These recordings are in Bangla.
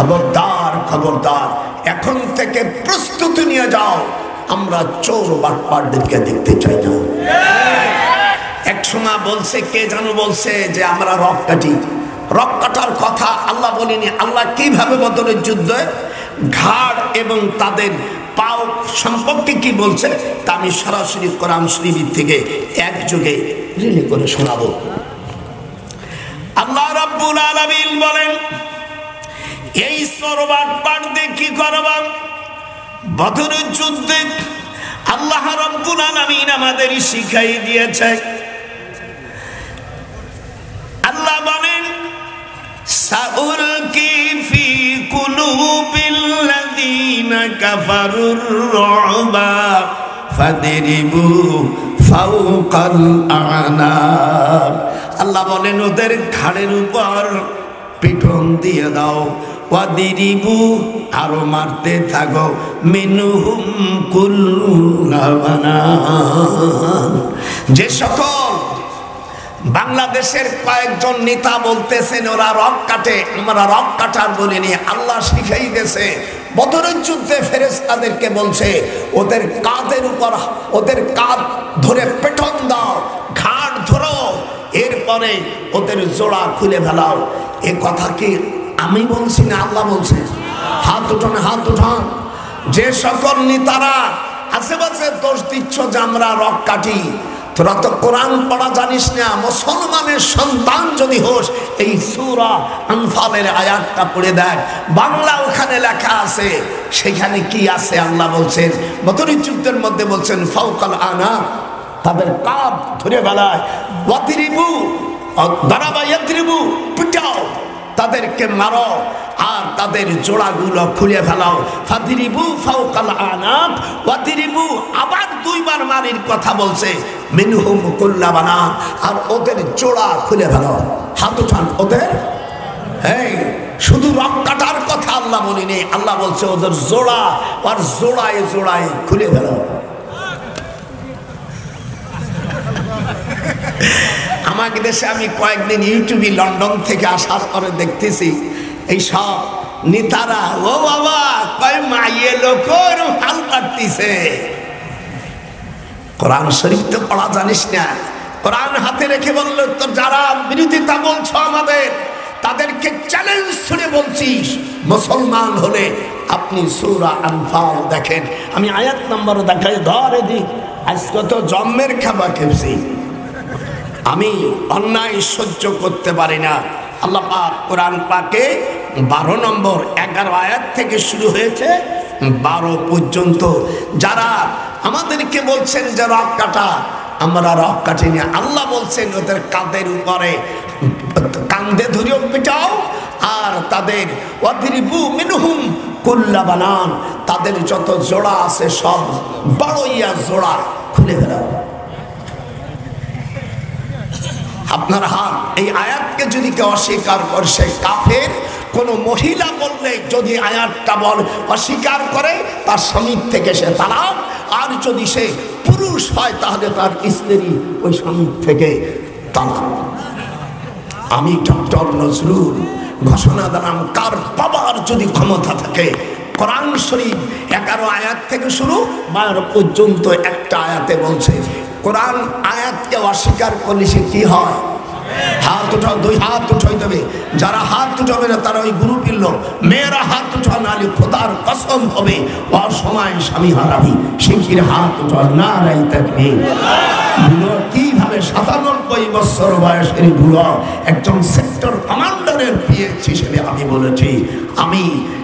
খবরদার খবরদার, এখন থেকে প্রস্তুতি নিয়ে যাও, আমরা চোর বাটপারদেরকে দেখতে চাই না। এক সময় বলছে, কে জানো বলছে যে আমরা রক কাটি। রক কাটার কথা আল্লাহ বলেনি। আল্লাহ কিভাবে বদরের যুদ্ধে ঘাড় এবং তাদের পাও সম্পর্কে কি বলছে তা আমি সরাসরি কোরআন শরীফ থেকে একযোগে রিলে করে শোনাবো। আল্লাহ রাব্বুল আলামিন বলেন, এই সরবাটপারদের কি করবা? বদরের যুদ্ধে আল্লাহ রাব্বুল আলামিন আমাদের শিখাই দিয়েছে। আল্লাহ বলেন, সাউলকি ফি কুলুবিল্লাযীনা কাফারুর রুবা ফাদরিবু ফাওকাল আনাব। আল্লাহ বলেন, ওদের ঘাড়ের উপর পিটন দিয়ে দাও, ওয়াদিরিবু, আরো মারতে থাকো, মিনহুম কুল্লা বানান। যে সকল বাংলাদেশের কয়েকজন নেতা বলতেছেন ওরা রক কাটে, আমরা রক কাটার বলিনি, আল্লাহ শিখাই দিয়েছে। বদরের যুদ্ধে ফেরেশতাদেরকে বলছে ওদের কাঁধের উপর, ওদের কাঁধ ধরে পেটন দাও, ঘাড় ধরো, এরপরে ওদের জোড়া খুলে ফেলাও। এ কথা কি আমি বলছি না আল্লাহ বলছে? হাত উঠান, হাত উঠান। যে সকল নেতারা আশেপাশে দোষ দিচ্ছ যে আমরা রক কাটি, তোরা তো কোরআন পড়া জানিস না। মুসলমানের সন্তান যদি হোস, এই সূরা আনফালের আয়াতটা পড়ে দেখ, বাংলা ওখানে লেখা আছে। সেখানে কি আছে আল্লাহ বলছেন, বদরের যুদ্ধের মধ্যে বলছেন ফাওকাল আনাক, তাদের কাঁধ ধরে বেলায়, ওয়াদিরিবু, দারাবা ইয়াদরিবু, পিটাও, তাদেরকে মারো, আর তাদের জোড়াগুলো খুলে ফেলাও। ফাদরিবু ফাওকাল আনাক ওয়াদরিবু, আবার দুইবার মারির কথা বলছে, মিনহুম কুল্লা বানান, আর ওদের জোড়া খুলে ফেলাও। হাত উঠান ওদের। এই শুধু রক কাটার কথা আল্লাহ বলিনি, আল্লাহ বলছে ওদের জোড়া, আর জোড়ায় জোড়ায় খুলে ফেলাও। আমাকে দেশে আমি কয়েকদিন ইউটিউবে লন্ডন থেকে আসার পরে দেখতেছি এই সব নেতারা, ও বাবা কয় মাইয়ে লোক হাল কাটতিছে। কোরআন শরীফ তো পড়া জানিস না, কোরআন হাতে রেখে বললো তো যারা বিরোধিতা বলছো আমাদের, তাদেরকে চ্যালেঞ্জ ছুড়ে বলছিস, মুসলমান হলে আপনি সূরা আনফাল দেখেন। আমি আয়াত নম্বর দেখাই, ধরে দিই, আজকে তো জন্মের খাবা খেয়েছি, আমি অন্যায় সহ্য করতে পারি না। আল্লাহ পাক কোরআন পাকে 12 নম্বর 11 আয়াত থেকে শুরু হয়েছে 12 পর্যন্ত যারা আমাদেরকে বলছেন যে রক কাটা, আমরা রক কাটিনি। আল্লাহ বলছেন ওদের কাঁধের উপরে কাঁধে ধরিও পিটাও, আর তাদের ওয়াদরিবু মিনহুম কুল্লা বানান, তাদের যত জোড়া আছে সব বড়ইয়া জোড়া খুলে ফেলাও। আপনার হাত, এই আয়াতকে যদি কেউ অস্বীকার করে সে কাফের। কোন মহিলা বললে যদি আয়াতটা বল অস্বীকার করে, তার স্বামীর থেকে সে তালাক, আর যদি সে পুরুষ হয় তাহলে তার স্ত্রী ওই স্বামীর থেকে তালাক। আমি ডক্টর নজরুল ঘোষণা দিলাম, কার বাবার যদি ক্ষমতা থাকে, কোরআন শরীফ 11 আয়াত থেকে শুরু 12 পর্যন্ত একটা আয়াতে বলছে, কোরআন আয়াতকে অস্বীকার করলে সে কি হয়? হাত উঠাও, 2 হাত উঠাই দেবে। যারা হাত উঠাবে না তারা ওই গ্রুপের লোক। মেয়েরা হাত উঠাও, নাহলে খোদার কসম হবে অসময় স্বামী হারাবি। শিখির হাত উঠাও, না নাই তাকবীর। বুড়ো কিভাবে 97 বছর বয়সের বুড়ো একজন সেক্টর কমান্ডারের পিএস হিসেবে আমি বলেছি, আমি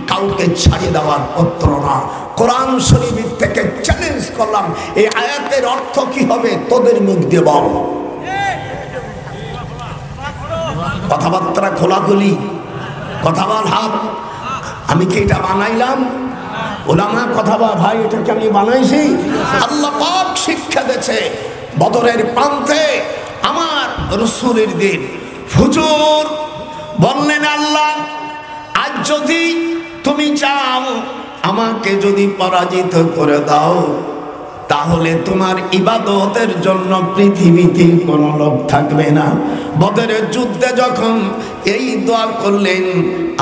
কাউকে ছাড়িয়ে দেওয়ার পত্র না। কোরআন শরীফ থেকে চ্যালেঞ্জ করলাম, এই আয়াতের অর্থ কি হবে তোদের মুখ দিয়ে বল। কথাবার্তা খোলাখুলি, কথা বল। হাত, আমি কি এটা বানাইলাম? ওলামা কথা বল, ভাই এটা কি আমি বানাইছি? আল্লাহ পাক শিক্ষা দিয়েছে। বদরের প্রান্তে আমার রাসূলের দিন হুজুর বললেন, আল্লাহ আজ যদি তুমি চাও আমাকে যদি পরাজিত করে দাও, তাহলে তোমার ইবাদতের জন্য পৃথিবীতে কোনো লোক থাকবে না। বদরের যুদ্ধে যখন এই দোয়া করলেন,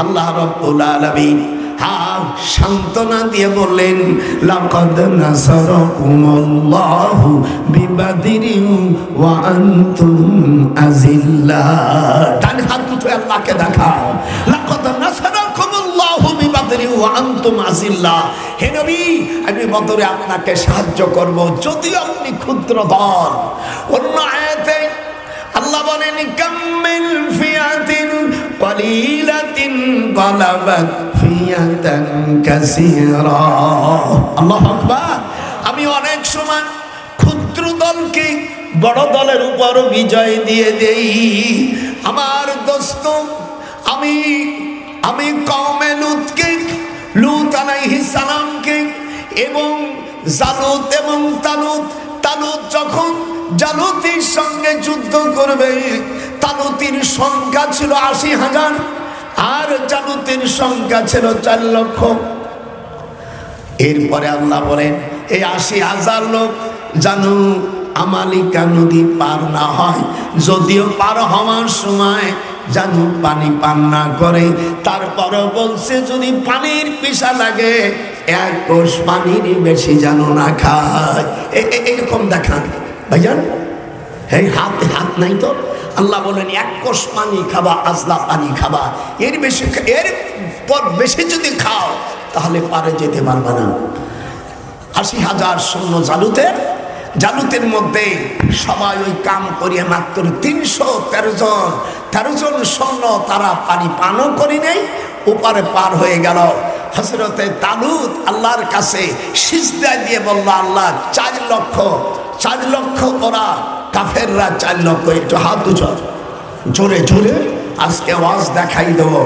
আল্লাহ রাব্বুল আলামিন সান্ত্বনা দিয়ে বললেন, লাকাদ নাসারাকুমুল্লাহু বিবাদরিন ওয়া আনতুম আযিল্লাহ। ডান হাত দুটো আল্লাহকে দেখাও, লাকাদ নাসারাকুমুল্লাহু বিবাদরিন ওয়া আনতুম আযিল্লাহ। হে নবী, আমি বদরে আপনাকে সাহায্য করব যদিও আপনি ক্ষুদ্র দল। অন্য আয়াতে আল্লাহ বলেন, কাম্মিল ফিয়াতিন কালিলাতিন গালাবাত ফিয়াতান কাসীরা। আল্লাহু আকবার। আমি অনেক সময় ক্ষুদ্র দলকে বড় দলের উপর বিজয় দিয়ে দেই। আমার দোস্ত, আমি কওমে লূত আলাইহিস সালামকে এবং জালুত এবং তালুত যখন জালুতের সঙ্গে যুদ্ধ করবে, তালুতের সংখ্যা ছিল ৮০,০০০ আর জালুতের সংখ্যা ছিল ৪ লক্ষ। এরপরে আল্লাহ বলেন, এই ৮০,০০০ লোক জানো আমালিকা নদী পার না হয়, যদিও পার হওয়ার সময় জানো পানি পান না করে, তারপরও বলছে যদি পানির পিছা লাগে ১ কোষ পানির বেশি জানো না খায়। এরকম দেখান ভাইজান, এই হাত নাই তো। আল্লাহ বলেন ১ কোষ পানি খাবা, আজলা পানি খাবা, এর পর বেশি যদি খাও তাহলে পারে যেতে পারবে না। ৮০,০০০ সৈন্য জালুতের মধ্যে সবাই ওই কাম করিয়ে মাত্র ৩১৩ জন সৈন্য, তারা পানি পানও করি নাই, ওপারে পার হয়ে গেল। হযরতে তালুত আল্লাহর কাছে সিজদা দিয়ে বলল, আল্লাহ ৪ লক্ষ ওরা কাফেররা ৪ লক্ষ। একটু হাত উঁচু জোরে আজকে ওয়াজ দেখাই দেবো।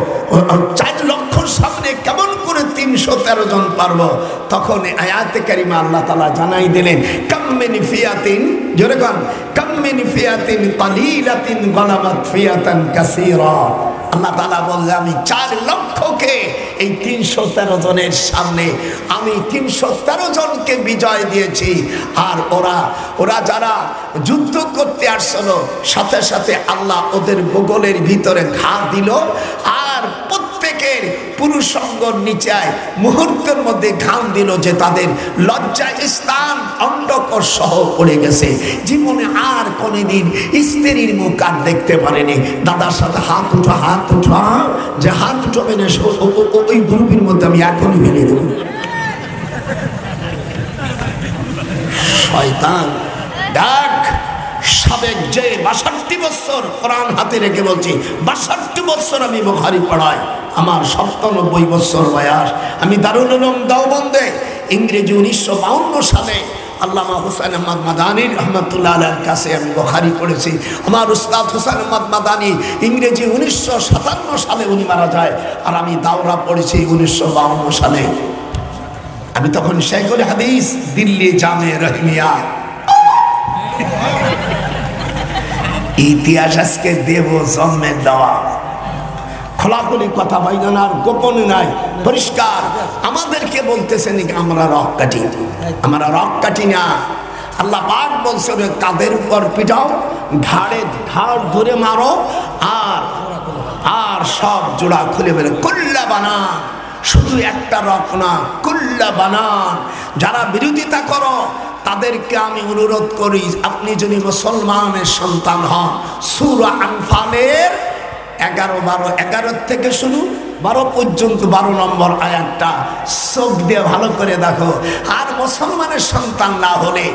৪ লক্ষর সামনে কেমন করে ৩১৩ জন পারবো? তখন আয়াতে কারিমা আল্লাহ তাআলা জানাই দিলেন, কাম্মিন ফিয়াতিন, জোরে কোন, কাম্মিন ফিয়াতিন কালিলাতিন গালাবাত ফিয়াতান কাসীরা। আল্লাহ তাআলা বললেন, আমি ৪ লক্ষকে এই ৩১৩ জনের সামনে আমি ৩১৩ জনকে বিজয় দিয়েছি। আর ওরা যারা যুদ্ধ করতে আসছিল, সাথে সাথে আল্লাহ ওদের বগলের ভিতরে ঘা দিল, আর প্রত্যেকের পুরুষঙ্গর নিচে মুহূর্তের মধ্যে ঘাম দিল যে তাদের লজ্জা স্থান অন্ডকোষ সহ পড়ে গেছে। জীবনে আর কোনদিন স্ত্রীর মুখ আর দেখতে পারেনি। দাদার সাথে হাত উঠা যে হাত উঠাবে না, ওই গ্রুপের মধ্যে আমি এখনই ফেলে দেব। শয়তান ডাক। সাবেক যে ৬২ বছর কোরআন হাতে রেখে বলছি, ৬২ বছর আমি বুখারী পড়াই, আমার ৯৭ বছর বয়স। আমি দারুল উলুম দেওবন্দে ইংরেজি ১৯৫২ সালে আল্লামা হুসাইন আহমদ মাদানী রহমতুল্লাহ আলাইহির কাছে আমি বুখারী পড়েছি। আমার উস্তাদ হুসাইন আহমদ মাদানী ইংরেজি ১৯৫৭ সালে উনি মারা যায়, আর আমি দাওরা পড়েছি ১৯৫২ সালে। আমি তখন শেখুল হাদিস দিল্লি জামে রহমিয়া। ইতিহাস আজকে দেব জন্মের দেওয়া, খোলাখুলি কথা বাইনা, আর গোপনে নাই, পরিষ্কার। আমাদেরকে বলতেছেন আমরা রক কাটি না। আল্লাহ পাক বলছে কাদের উপর পিটাও, ঘাড় ধরে মারো, আর সব জোড়া খুলে বেরো, কুল্লা বানান। শুধু একটা রক না, কুল্লা বানান। যারা বিরোধিতা করো তাদেরকে আমি অনুরোধ করি, আপনি যদি মুসলমানের সন্তান হন, সূরা আনফালের 11 থেকে শুরু 12 পর্যন্ত 12 নম্বর আয়াতটা চোখ দিয়ে ভালো করে দেখো। আর মুসলমানের সন্তান না হলে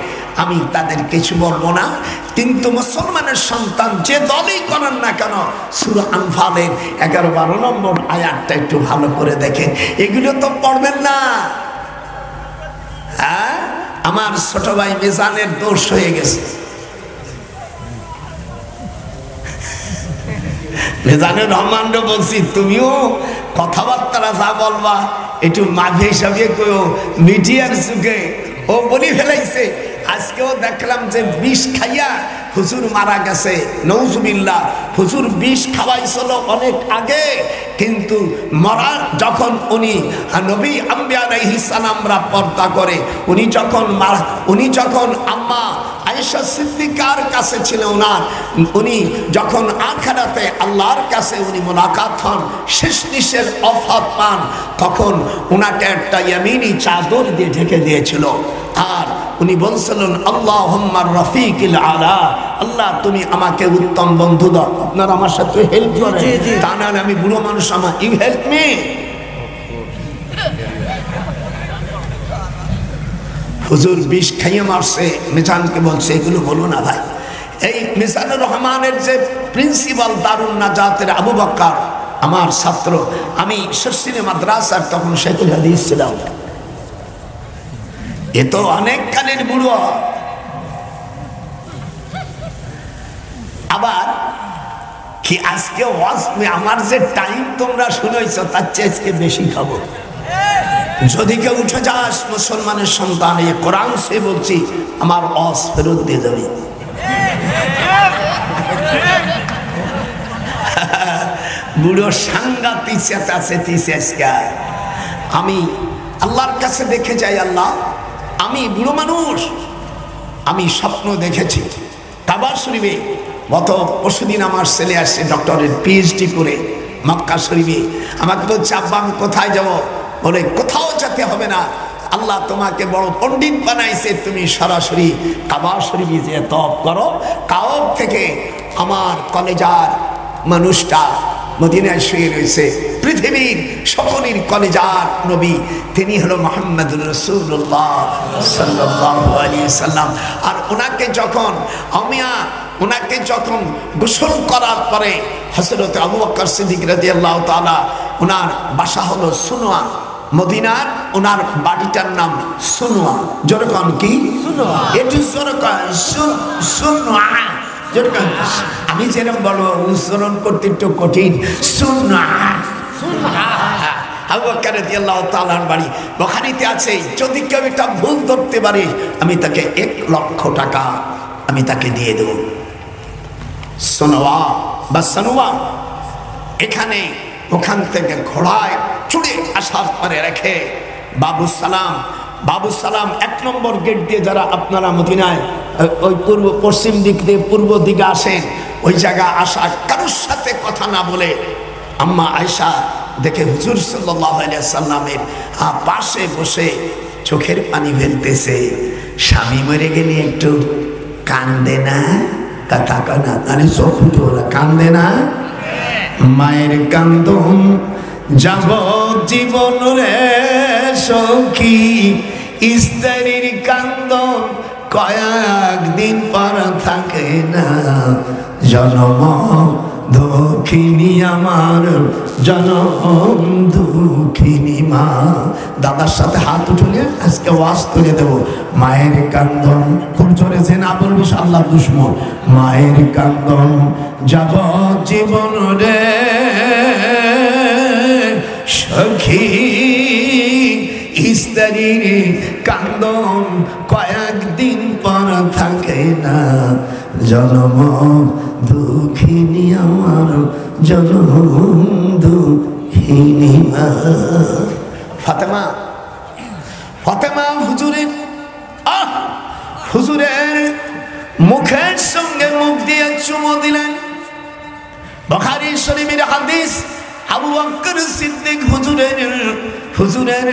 আমি তাদের কিছু বলবো না, কিন্তু মুসলমানের সন্তান যে দলই করেন না কেন, সূরা আনফালের 11-12 নম্বর আয়াতটা একটু ভালো করে দেখেন। এগুলো তো পড়বেন না। হ্যাঁ, আমার ছোট ভাই মিজানের দোষ হয়ে গেছে। মিজানুর রহমানকে বলছি, তুমিও কথাবার্তা যা বলবা একটু মাঝে হিসাবে কেউ মিডিয়ার যুগে ও বলি ফেলাইছে। আজকেও দেখলাম যে বিষ খাইয়া হুজুর মারা গেছে, নউজুবিল্লাহ। হুজুর বিষ খাওয়াইছিল অনেক আগে, কিন্তু মরার যখন উনি নবী আম্বিয়া আলাইহিস সালামরা পর্দা করে, উনি যখন আম্মা আয়েশা সিদ্দিকার কাছে ছিল ওনার, উনি যখন আখিরাতে আল্লাহর কাছে উনি মুলাকাত হন, শেষ নিঃশ্বাস ওফাত পান, তখন ওনাকে একটা ইয়ামিনী চাদর দিয়ে ঢেকে দিয়েছিল। আর উনি বলছিলেন আল্লাহুম্মা রাফিকিল আলা, আল্লাহ তুমি আমাকে উত্তম বন্ধু দাও। আপনারা আমার সাথে হেল্প করেন, তা না আমি বুড়ো মানুষ, আমার ইউ হেল্প মি। হুজুর বিষ খাইয়ে মারছে, মিজানকে বলছে এগুলো বলো না ভাই। এই মিজানুর রহমানের যে প্রিন্সিপাল দারুন নাজাতের আবু বকর আমার ছাত্র, আমি শর্ষিনী মাদ্রাসার তখন শেখুল হাদিস ছিলাম। এ তো অনেক কালের বুড়ো। আবার কি আজকে আমার যে টাইম তোমরা শুনেছ তার চেয়ে আজকে বেশি খাবো। যদি কেউ উঠে যাস মুসলমানের সন্তান, এই কোরআন সে বলছি আমার অস ফেরত দিয়ে যাবে। বুড়ো সাংঘাতিক চেঁচাছে। আমি আল্লাহর কাছে দেখে যাই, আল্লাহ আমি বুড়ো মানুষ, আমি স্বপ্ন দেখেছি কাবা শরীফে। গত পরশুদিন আমার ছেলে আসছে ডক্টরের পিএইচডি করে মক্কা শরীফে, আমাকে বলছে আব্বা আমি কোথায় যাব? বলে কোথাও যেতে হবে না, আল্লাহ তোমাকে বড় পণ্ডিত বানাইছে, তুমি সরাসরি কাবা শরীফে যে তওয়াফ করো। কাওয়াব থেকে আমার কলেজার মানুষটা মদিনায় শুয়ে রয়েছে, পৃথিবীর সকলের কলেজার নবী, তিনি হলো মুহাম্মদুর রাসূলুল্লাহ সাল্লাল্লাহু আলাইহি সাল্লাম। আর ওনাকে যখন গোসল করার পরে হযরত আবু বকর সিদ্দিক রাদিয়াল্লাহু তাআলা, ওনার বাসা হলো সুনুয়া, মদিনার ওনার বাড়িটার নাম সুনুয়া। যেরকম কি এটি সুনুয়া, আমি যেরকম বলো উচ্চারণ করতে একটু কঠিন, সুনুয়া। আবু বকর রাদিয়াল্লাহু তাআলার বাড়ি বুখারীতে আছে। যদি কেউ এটা ভুল ধরতে পারে আমি তাকে 1 লক্ষ টাকা আমি তাকে দিয়ে দেব। সুনুয়া বা সানুয়া, এখানে ওখান থেকে ঘোড়ায় চড়ে আসার পরে রেখে বাবু সালাম 1 নম্বর গেট দিয়ে, যারা আপনারা মদিনায় ওই পশ্চিম দিক দিয়ে পূর্ব দিকে আসেন, ওই জায়গা আসা কারোর সাথে কথা না বলে আম্মা আয়েশা দেখে হুজুর সাল্লাল্লাহু আলাইহি সাল্লামের পাশে বসে চোখের পানি ফেলতেছে। স্বামী মরে গেলে একটু কান্দে না? কথা কানা আরে চোখ কান্দে না? মায়ের কান্দন যাব জীবন রে সখী, স্ত্রীর কান্দন কয়েকদিন পর থাকে না। জনম দুঃখিনী আমার, জনম দুঃখিনী মা। দাদার সাথে হাত উঠলে আজকে ওয়াজ করে দেব। মায়ের কান্দন খুব জোরে যে না বলবি আল্লাহ দুশ্মন। মায়ের কান্দন যাব জীবন রে সখী, স্ত্রীর কান্দন কয়েকদিন পর থাকে না। জনম দুঃখিনী আমার, জনম দুঃখিনী মা। ফাতেমা হুজুরের মুখের সঙ্গে মুখ দিয়ে চুমো দিলেন। বুখারী শরীফের হাদিস, আবু বকর সিদ্দিক হুজুরের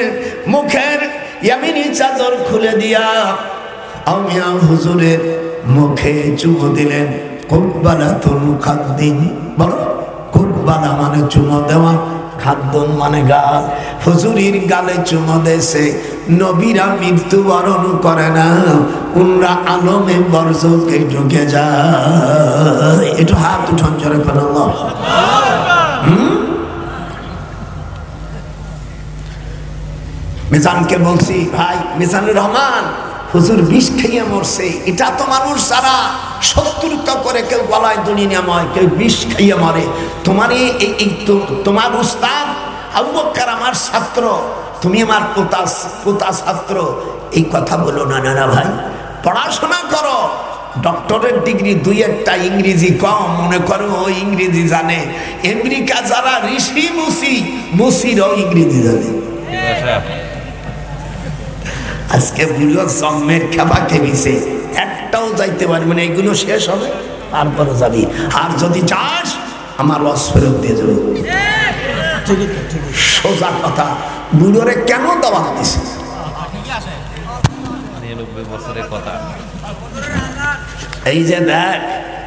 মুখের ইয়ামিনী চাদর খুলে দিয়া আমিয়া হুজুরের মুখে চুমো দিলেন। কুরবালাতুল খাদ্দিন, বলো কুরবালা মানে চুমো দেওয়া, খাদ্দন মানে গাল। হুজুরির গালে চুমো দেশে। নবীরা মৃত্যুবরণ করে না, উনরা আলমে বরজকে ঢুকে যায়। একটু হাত উঠান জোরে করে আল্লাহ। মিজানকে বলছি ভাই মিজানুর রহমান হুজুর বিষ খাইয়ে মরছে, এটা তো মানুষ যারা শত্রুতা করে কেউ গলায় দড়ি নেয়, কেউ বিষ খাইয়ে মরে। তোমার উস্তাদ আবু বকর আমার ছাত্র, তুমি আমার পোতা ছাত্র, এই কথা বলো না। না ভাই, পড়াশোনা করো, ডক্টরের ডিগ্রি 2-1টা ইংরেজি কম মনে করো, ওই ইংরেজি জানে। আমেরিকা যারা ঋষি মুসিরাও ইংরেজি জানে। আজকে বুড়ো জন্মের খেপা খেপিছে, একটাও যাইতে পারবি না, এগুলো শেষ হবে তারপরে যাবি। আর যদি যাস আমার রস ফেরত দিয়ে যাবে। সোজা কথা, বুড়োরে কেন দাওয়াত দিছিস? 99 বছরের কথা। এই যে দেখ,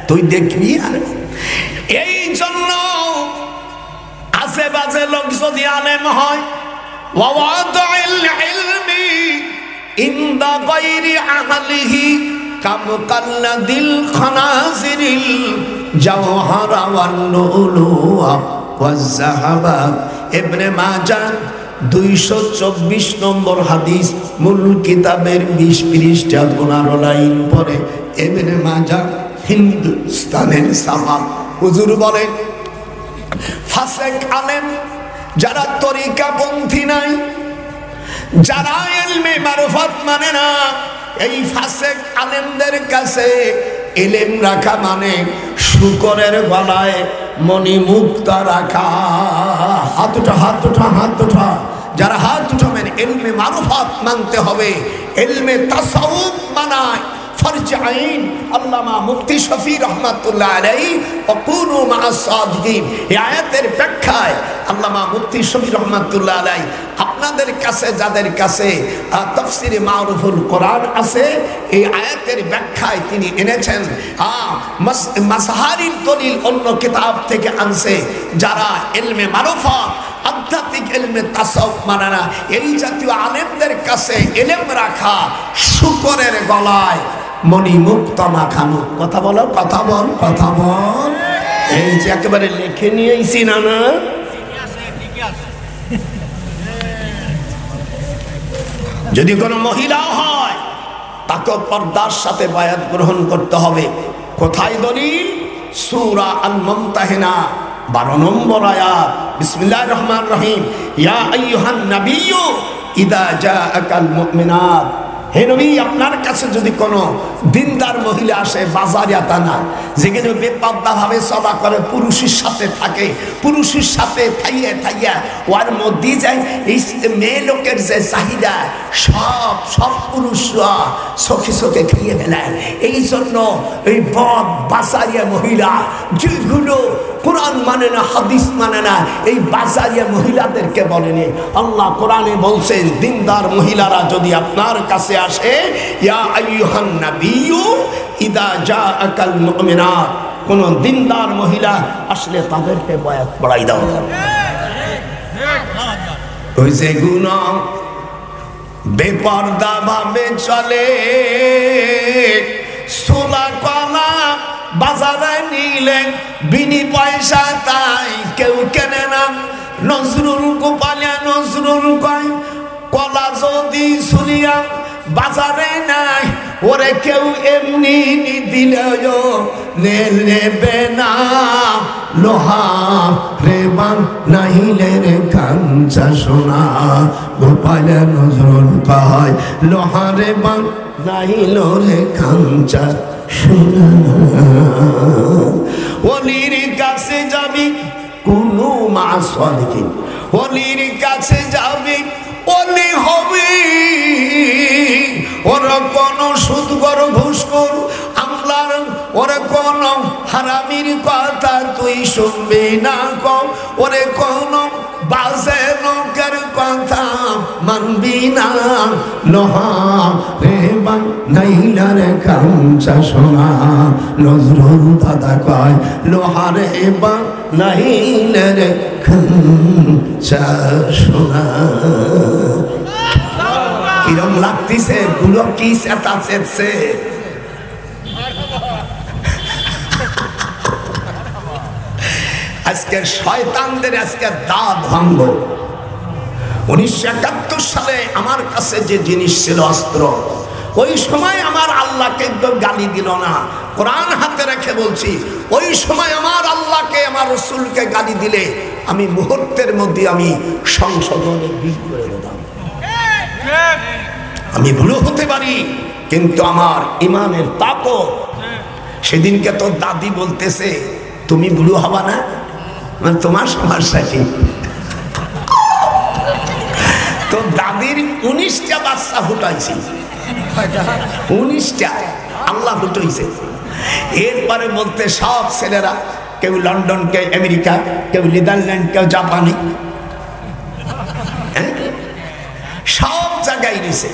তুই দেখবি। আর এই জন্য আশেপাশে লোক যদি আলেম হয়, ওয়াওয়াদাইল ইলমি ইনদা গায়রি আহলিহি কামকাল্লাদিল খানাজিরিল জাওহারা ওয়ান লুলুয়া ওয়াজ যাহাবা। ইবনে মাজাহ 224 নম্বর হাদিস, মূল কিতাবের 20 পৃষ্ঠা 15 লাইন পরে ইবনে মাজাহ হিন্দুস্তানের সাহাব হুজুর বলেন, ফাসেক আলেম যারা তরিকাপন্থী নাই, যারা ইলমে মারফত মানে না, এই ফাসেক আলেমদের কাছে ইলম রাখা মানে শুকরের গলায় মণিমুক্তা রাখা। হাত উঠা, হাত উঠা, হাত উঠা। যারা হাত উঠাবেন, ইলমে মারফত মানতে হবে, ইলমে তাসাউফ মানায় ফরজ আইন। আল্লামা মুফতি শফি রহমাতুল্লাহ আলাইহি ওয়াকুনু মা'আস সাদিকিন, এই আয়াতের ব্যাখ্যায় আল্লামা মুফতি শফি রহমাতুল্লাহ আলাইহি আপনাদের কাছে যাদের কাছে তাফসিরে মারুফুল কোরআন আছে, এই আয়াতের ব্যাখ্যায় তিনি এনেছেন মাসহারির দলিল অন্য কিতাব থেকে আনছে। যারা ইলমে মারফত আধ্যাত্মিক ইলমে তাসাউফ মানে না, এই জাতীয় আলেমদের কাছে ইলম রাখা শুকরের গলায় মণিমুক্তা মাখানো। কথা বলো, কথা বল, কথা বল। এই যে একেবারে লিখে নিয়েছি না না। যদি কোনো মহিলা হয়, তাকে পর্দার সাথে বায়াত গ্রহণ করতে হবে। কোথায় দলিল? সূরা আল মুমতাহিনা 12 নম্বর আয়াত। বিসমিল্লাহির রহমানির রহিম, ইয়া আইয়ুহান নাবিয়্যু ইযা জাআকাল মুমিনাত। হে নবী, আপনার কাছে যদি কোনো দিনদার মহিলা আসে, বাজারিয়াতা না, যেখানে বেপর্দা ভাবে চলা করে, পুরুষের সাথে থাকে, পুরুষের সাথে থাইয়া থাইয়া ওর মধ্যে যায় এই মেয়ে লোকের যে চাহিদা, সব পুরুষরা চোখে চোখে খেয়ে ফেলায়। এই জন্য এই বদ বাজারিয়া মহিলা, যেগুলো কোরআন মানে না, হাদিস মানে না, এই বাজারিয়া মহিলাদেরকে বলেনি। আল্লাহ কোরআনে বলছেন, দিনদার মহিলারা যদি আপনার কাছে আসে, ইয়া আইয়ুহান নাবিয়্যু ইযা জাআকাল মুমিনাত, কোন দিনদার মহিলা আসলে তাদেরকে বায়াত পড়াই দাও। ওই যে গুনাহ বেপরদা ভাবে চলে, সোলা কলা বাজারে নিলে বিনি পয়সা তাই কেউ কেনে না। নজরুল গোপালিয়া নজরুল কয়, কলা যদি শুনিয়া বাজারে নাই, ওরে কেউ এমনি দিলেও নেবে না। লোহা রে বান নাইলে রে কাঞ্চা সোনা, গোপালিয়া নজরুল কয়, লোহা রে বান নাইল রে কাঞ্চা সোনা। ওলির কাছে যাবি কোনো মা'আস সাদিকিন, ওলির কাছে যাবি ওলি হবে। ওর কোন সুদগর ঘুষখোর আমলার, ওর কোন হারামির কথা তুই শুনবি না কও, ওরে কোন বাজে লোকের কথা মানবি না। লোহা রে বানাইলা রে কাঞ্চা সোনা, নজরুল দাদা কয়, লোহা রে বানাইলা রে কাঞ্চা সোনা। কিরম লাগতেছে? গুলো কি চেতা চেতছে? আজকে শয়তানদের আজকে দাঁত ভাঙব। 1971 সালে আমার কাছে যে জিনিস ছিল অস্ত্র, ওই সময় আমার আল্লাহকে একদম গালি দিল না, কোরআন হাতে রেখে বলছি, ওই সময় আমার আল্লাহকে আমার রসুলকে গালি দিলে আমি মুহূর্তের মধ্যে আমি সংশোধনে বিল করে দিতাম। আমি ভুল হতে পারি, কিন্তু আমার ইমানের তাকত। সেদিনকে তোর দাদি বলতেছে, তুমি বুড়ো হবা না, মানে তোমার সমস্যা কি? তোর দাদির 19টা বাচ্চা ফুটাইছি, 19টা। আল্লাহ লুটাইছে। এরপরে বলতে সব ছেলেরা, কেউ লন্ডন, কেউ আমেরিকা, কেউ নেদারল্যান্ড, কেউ জাপানি, সব জায়গায় রয়েছে।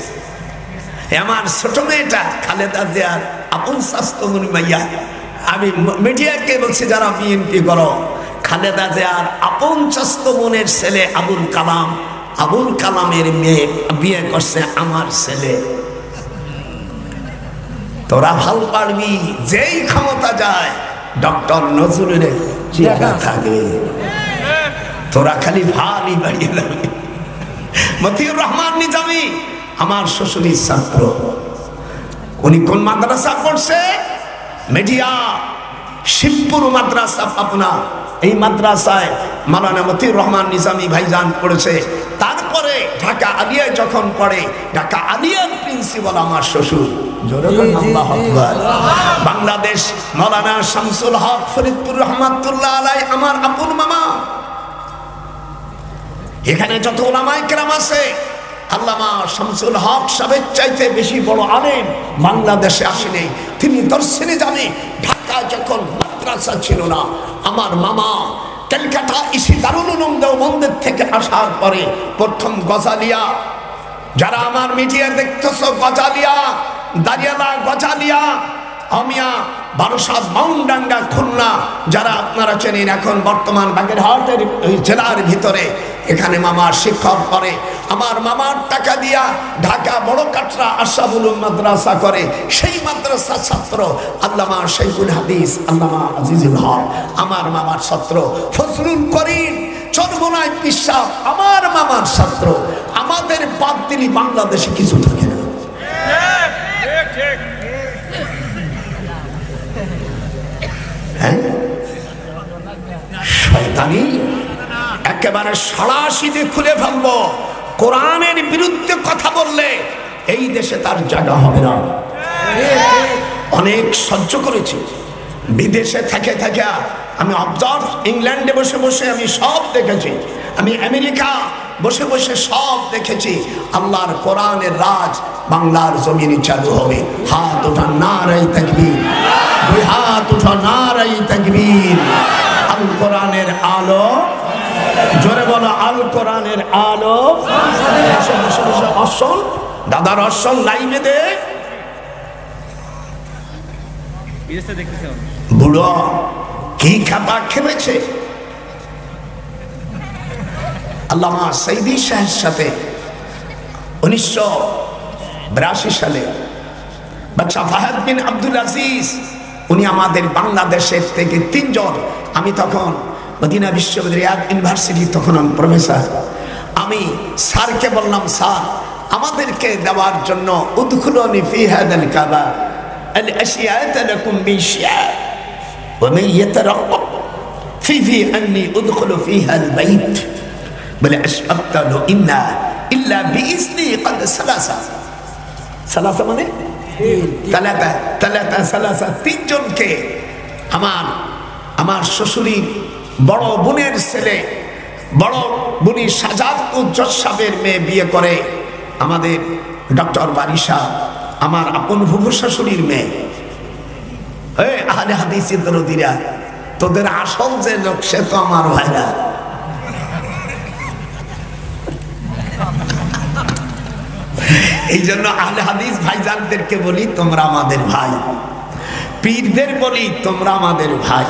আমার ছোট মেয়েটা খালেদা জিয়ার আপন স্বাস্থ্যমণি মাইয়া, আমি মিডিয়াকে বলছি যারা বিএনপি করো, খালেদা জিয়ার আপন স্বাস্থ্যমনের ছেলে আবুল কালাম, আবুল কালামের মেয়ে বিয়ে করছে আমার ছেলে। তোরা ভাল পারবি, যেই ক্ষমতা যায় ডক্টর নজরুলের চেহারা থাকে, তোরা খালি ভালই বাড়িয়ে যাবে। মতিউর রহমান নিজামী আমার শ্বশুরের ছাত্র, উনি কোন মাদ্রাসা পড়ছে? মিডিয়া শিবপুর মাদ্রাসা পাবনা, এই মাদ্রাসায় মাওলানা মতিউর রহমান নিজামী ভাইজান পড়েছে। তারপরে ঢাকা আলিয়ায় যখন পড়ে, ঢাকা আলিয়ার প্রিন্সিপাল আমার শ্বশুর। বাংলাদেশ মাওলানা শামসুল হক ফরিদপুর রহমাতুল্লাহ আলাইহি আমার আপন মামা। এখানে যত ওলামায়ে কেরাম আছে, আল্লামা শামসুল হক সাহেবের চাইতে বেশি বড় আলেম বাংলাদেশে আসেনি। তিনি দর্শনে জানে। ঢাকা যখন মাদ্রাসা ছিল না, আমার মামা কলকাতা ইসি দারুল উলুম দেওবন্দের থেকে আসার পরে প্রথম গজালিয়া, যারা আমার মিডিয়া দেখতেছ, গজালিয়া, দারিয়ালা, গজালিয়া, আমিয়া, বারোসাত, মাউন্টডাঙ্গা, খুলনা, যারা আপনারা চেনেন, এখন বর্তমান বাগেরহাটের জেলার ভিতরে এখানে মামার শিক্ষক করে। আমার মামার টাকা দিয়া ঢাকা বড় কাটরা আশরাফুল উলুম মাদ্রাসা করে। সেই মাদ্রাসার ছাত্র আল্লামা শাইখুল হাদিস আল্লামা আজিজুল হক আমার মামার ছাত্র। ফজলুল করিম চরমোনাই পিসাব আমার মামার ছাত্র। আমাদের বাদ দিলি বাংলাদেশে কিছু থাকে না। শয়তানি একেবারে সরাসরি খুলে ফেলবো। কোরআনের বিরুদ্ধে কথা বললে এই দেশে তার জায়গা হবে না। অনেক সহ্য করেছি বিদেশে থেকে থেকে। আমি অবজার্ভ, ইংল্যান্ডে বসে বসে আমি সব দেখেছি, আমি আমেরিকা বসে বসে সব দেখেছি। আল্লাহর কোরআনের রাজ বাংলার জমিনে চালু হবে। হাত ওঠা, নারায়ে তাকবীর, দুই হাত ওঠা, নারায়ে তাকবীর। আল কোরআনের আলো, জোরে বলো আল কোরআনের আলো। অসল দাদার অসল লাইভে দে। বুড়ো কি খাতা খেয়েছে। আল্লামা সাইদি শাহের সাথে 1982 সালে বাদশা ফাহাদ বিন আব্দুল আজিজ, উনি আমাদের বাংলাদেশের থেকে 3 জন, আমি তখন মদিনা বিশ্ববিদ্যালয় ইউনিভার্সিটি, তখন আমি প্রফেসর। আমি স্যারকে বললাম, স্যার আমাদেরকে দেওয়ার জন্য উদখুলুনি ফি হাদাল কাবা আল আশিয়াত লাকুম বিশিয়া ওয়া মান ইয়াতারাক্কাব ফি আন্নি উদখুলু ফিহা আল বাইত বলে আশআবতালু ইন্না ইল্লা বিইজনি قد সালাসা মানে সালাসা 3 জনকে আমার শ্বশুরের বড় বোনের ছেলে, বড় বোনি সাজাদ উজ্জ্বল সাহেবের মেয়ে বিয়ে করে আমাদের ডক্টর বারিশা, আমার আপন ফুফু শাশুড়ির মেয়ে। আহলে হাদিসের দরদিরা, তোদের আসল যে লোক সে তো আমার ভাইরা। এই জন্য আহলে হাদিস ভাইজানদেরকে বলি তোমরা আমাদের ভাই, পীরদের বলি তোমরা আমাদের ভাই।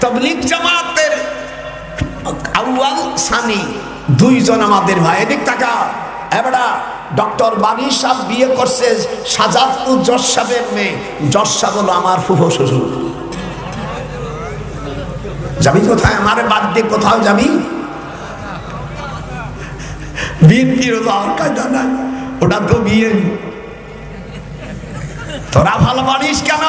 তাবলীগ জামাতের আউয়াল সানি 2 জন আমাদের ভাই। এদিক টাকা এবারে ডক্টর বানি সাহেব বিয়ে করছে সাজাদপুর জজ সাহেবের মেয়ে। জজ সাহেব হলো আমার ফুফু শ্বশুর। যাবি কোথায়? আমার বাদ দিয়ে কোথাও যাবি? বিএনপির যাওয়ার কায়দা নাই, ওটা তো বিয়ে। তোরা ভালো পারিস কেন?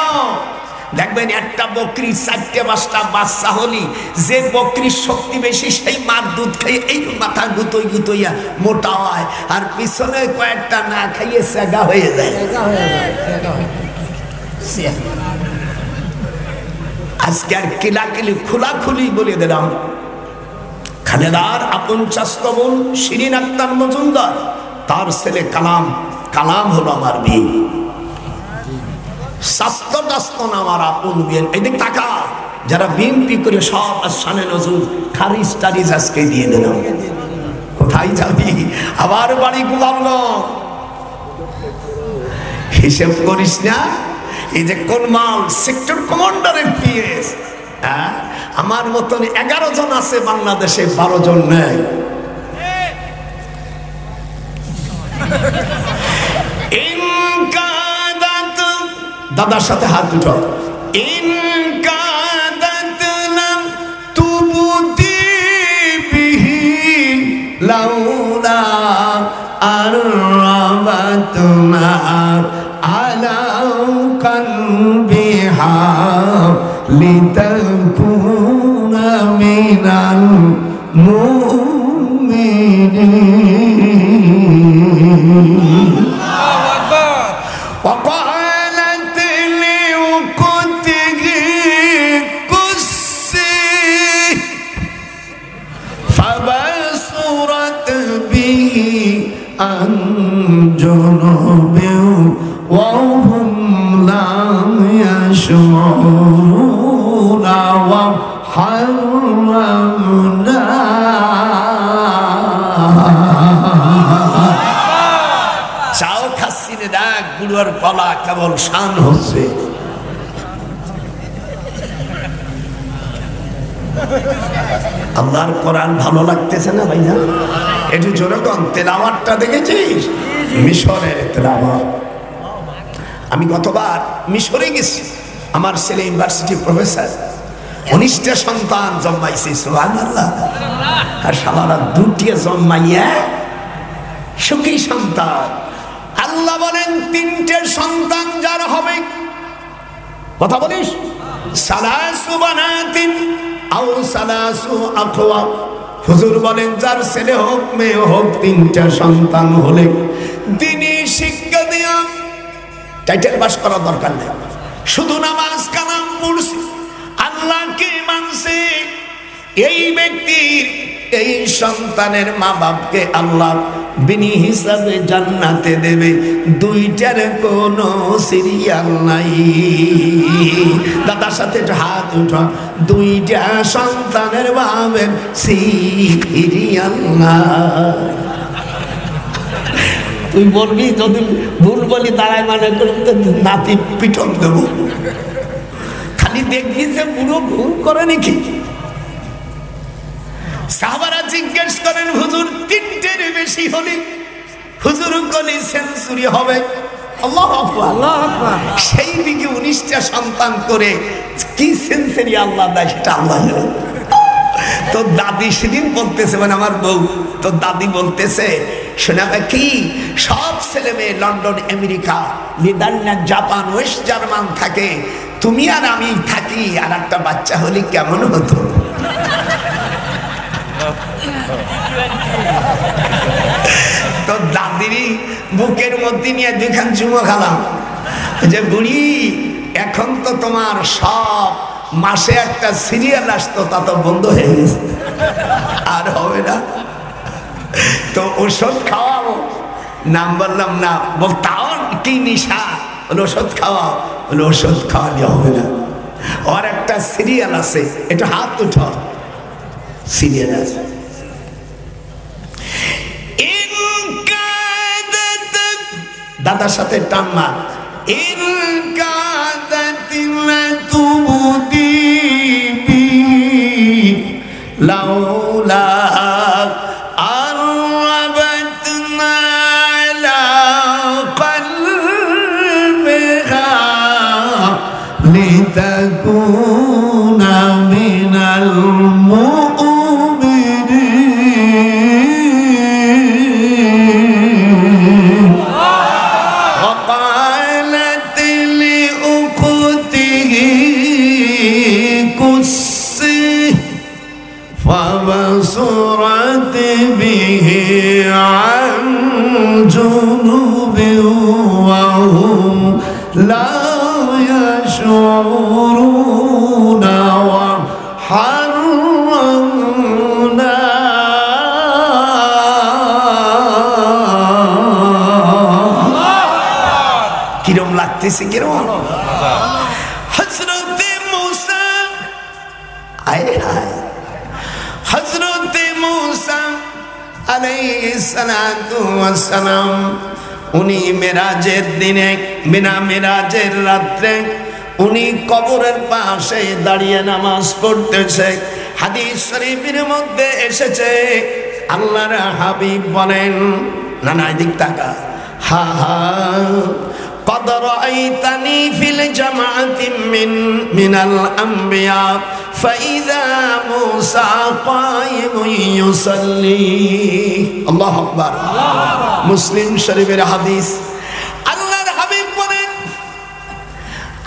দেখবেন একটা বকরি 4-5টা বাচ্চা হলি, যে বকরির শক্তি বেশি সেই মার দুধ খাইয়ে এই মাথা গুতোই গুতোইয়া মোটা হয়, আর পিছনে কয়েকটা না খাইয়ে সেগা হয়ে যায়। আজকে আর কিলাকিলি খোলাখুলি বলে দিলাম, খালেদার আপন চাস্ত বোন শিরিন আক্তার মজুমদার, তার ছেলে কালাম, কালাম হলো আমার মেয়ে। স্বাস্থ্য টাস্থ্য না আমার আপন বিএন, এদিক টাকা যারা বিএনপি করে সব আসানে নজর খারিজ টারিজ আজকে দিয়ে দিলাম। কোথায় যাবি? আবার বাড়ি গোলাম হিসেব করিস না। এই যে কোন মাল সেক্টর কমান্ডারের পিএস, আমার মতন 11 জন আছে বাংলাদেশে, 12 জন নেই। দাদার সাথে হাত দুটো লাউলা আর তোমার আলাউ কলবিহা লিতাকুনা মিনাল মুমিনিন। وقالت لأخته قصي فبصرت به عن جنوب وهم لا يشعرون وحرمنا চাও খাচ্ছি রে, দেখ বুড়োর পালা কেবল শান হচ্ছে। আল্লাহর কোরআন ভালো লাগতেছে না ভাইয়া? একটু জোরে কন, তেলাওয়াতটা দেখেছিস? মিশরের তেলাওয়াত। আমি গতবার মিশরে গেছি, আমার ছেলে ইউনিভার্সিটি প্রফেসর, 19টা সন্তান জন্মাইছে, সুবহানাল্লাহ। আর শালারা 2টি জন্মাইয়া সুখী সন্তান। আল্লাহ বলেন 3টে সন্তান যার হবে, কথা বলিস, সালাসু বানাতিন আও সালাসু আখওয়া। হুজুর বলেন যার ছেলে হোক মেয়ে হোক 3টা সন্তান হলে দিনই শিক্ষা দেয়া, টাইটেল পাস করার দরকার নেই, শুধু নামাজ কালাম পড়ছে, আল্লাহকে মানছে, এই ব্যক্তির এই সন্তানের মা বাপকে আল্লাহ বিনি হিসাবে জান্নাতে দেবে। 2টার কোনো সিরিয়াল নাই। দাদার সাথে হাত উঠা, 2টা সন্তানের বাপের সিরিয়াল নাই। তুই বলবি যদি ভুল বলি দাঁড়ায় মানে নাতি পিটন দেব। খালি দেখবি যে পুরো ভুল করে নাকি। সাহাবারা জিজ্ঞেস করেন হুজুর 3টের বেশি হলে হুজুর গলি সেঞ্চুরি হবে। আল্লাহু আকবার, আল্লাহু আকবার। সেই দিকে 19টা সন্তান করে কি সেঞ্চুরি আল্লাহ দেয় সেটা আল্লাহ জানে। তো দাদি সেদিন বলতেছে, মানে আমার বউ, তো দাদি বলতেছে শোনাবে কি সব ছেলে মেয়ে London, America, Netherland, Japan, West German থাকে, তুমি আর আমি থাকি, আর একটা বাচ্চা হলে কেমন হতো? তো দাদিরই বুকের মধ্যে নিয়ে 2খান চুমো খালাম যে বুড়ি এখন তো তোমার সব মাসে একটা সিরিয়াল আসতো, তা তো বন্ধ হয়ে গেছে, আর হবে না। তো ওষুধ খাওয়াবো, নাম বললাম না, বল তাও কি নিশা, ওষুধ খাওয়াও, ওষুধ খাওয়ালে হবে না, আর একটা সিরিয়াল আছে, একটু হাত উঠো, সিরিয়াল আছে। দাদার সাথে টান মার, লাউলা আরবাতনা লা কলবিহা লিতাকুনা মিনাল মুমিনিন। وقالت لأخته قصي فبصرت به عن جنوب وهم لا يشعرون وحرمنا কিরম লাগতেছে, কিরম আলাইহিস সালাতু ওয়াস সালাম উনি মেরাজের দিনে মেরাজের রাত্রে উনি কবরের পাশে দাঁড়িয়ে নামাজ পড়তেছে। হাদিস শরীফের মধ্যে এসেছে আল্লাহর হাবিব বলেন, না না এদিক তাকা, হা হা قد رأيتني في الجماعة من الأنبياء فإذا موسى قائم يصلي الله أكبر মুসলিম শরীফের হাদিস। আল্লাহর হাবিব বলেন,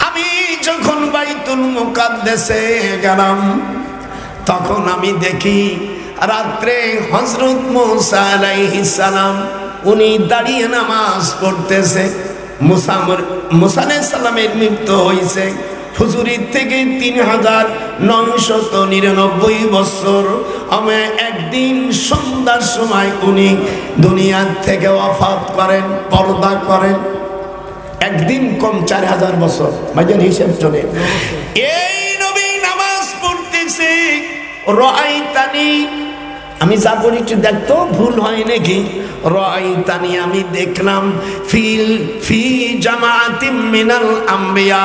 আমি যখন বাইতুল মুকাদ্দাসে গেলাম তখন আমি দেখি রাত্রে হযরত মুসা আলাইহিস সালাম উনি দাঁড়িয়ে নামাজ পড়তেছে। মুসা আলাইহিস সালামের মৃত্যু হয়েছে হুজুরির থেকে ৩৯৯৯ বছর। আমি একদিন সন্ধ্যার সময় উনি দুনিয়ার থেকে ওয়াফাত করেন, পর্দা করেন। একদিন কম ৪০০০ বছর মাঝের হিসেব চলে। এই নবী নামাজ পড়তেছে, রাআইতানি, আমি যা বলি একটু দেখতো ভুল হয় নাকি। রাআইতানি, আমি দেখলাম ফি জামাআতিন মিনাল আম্বিয়া,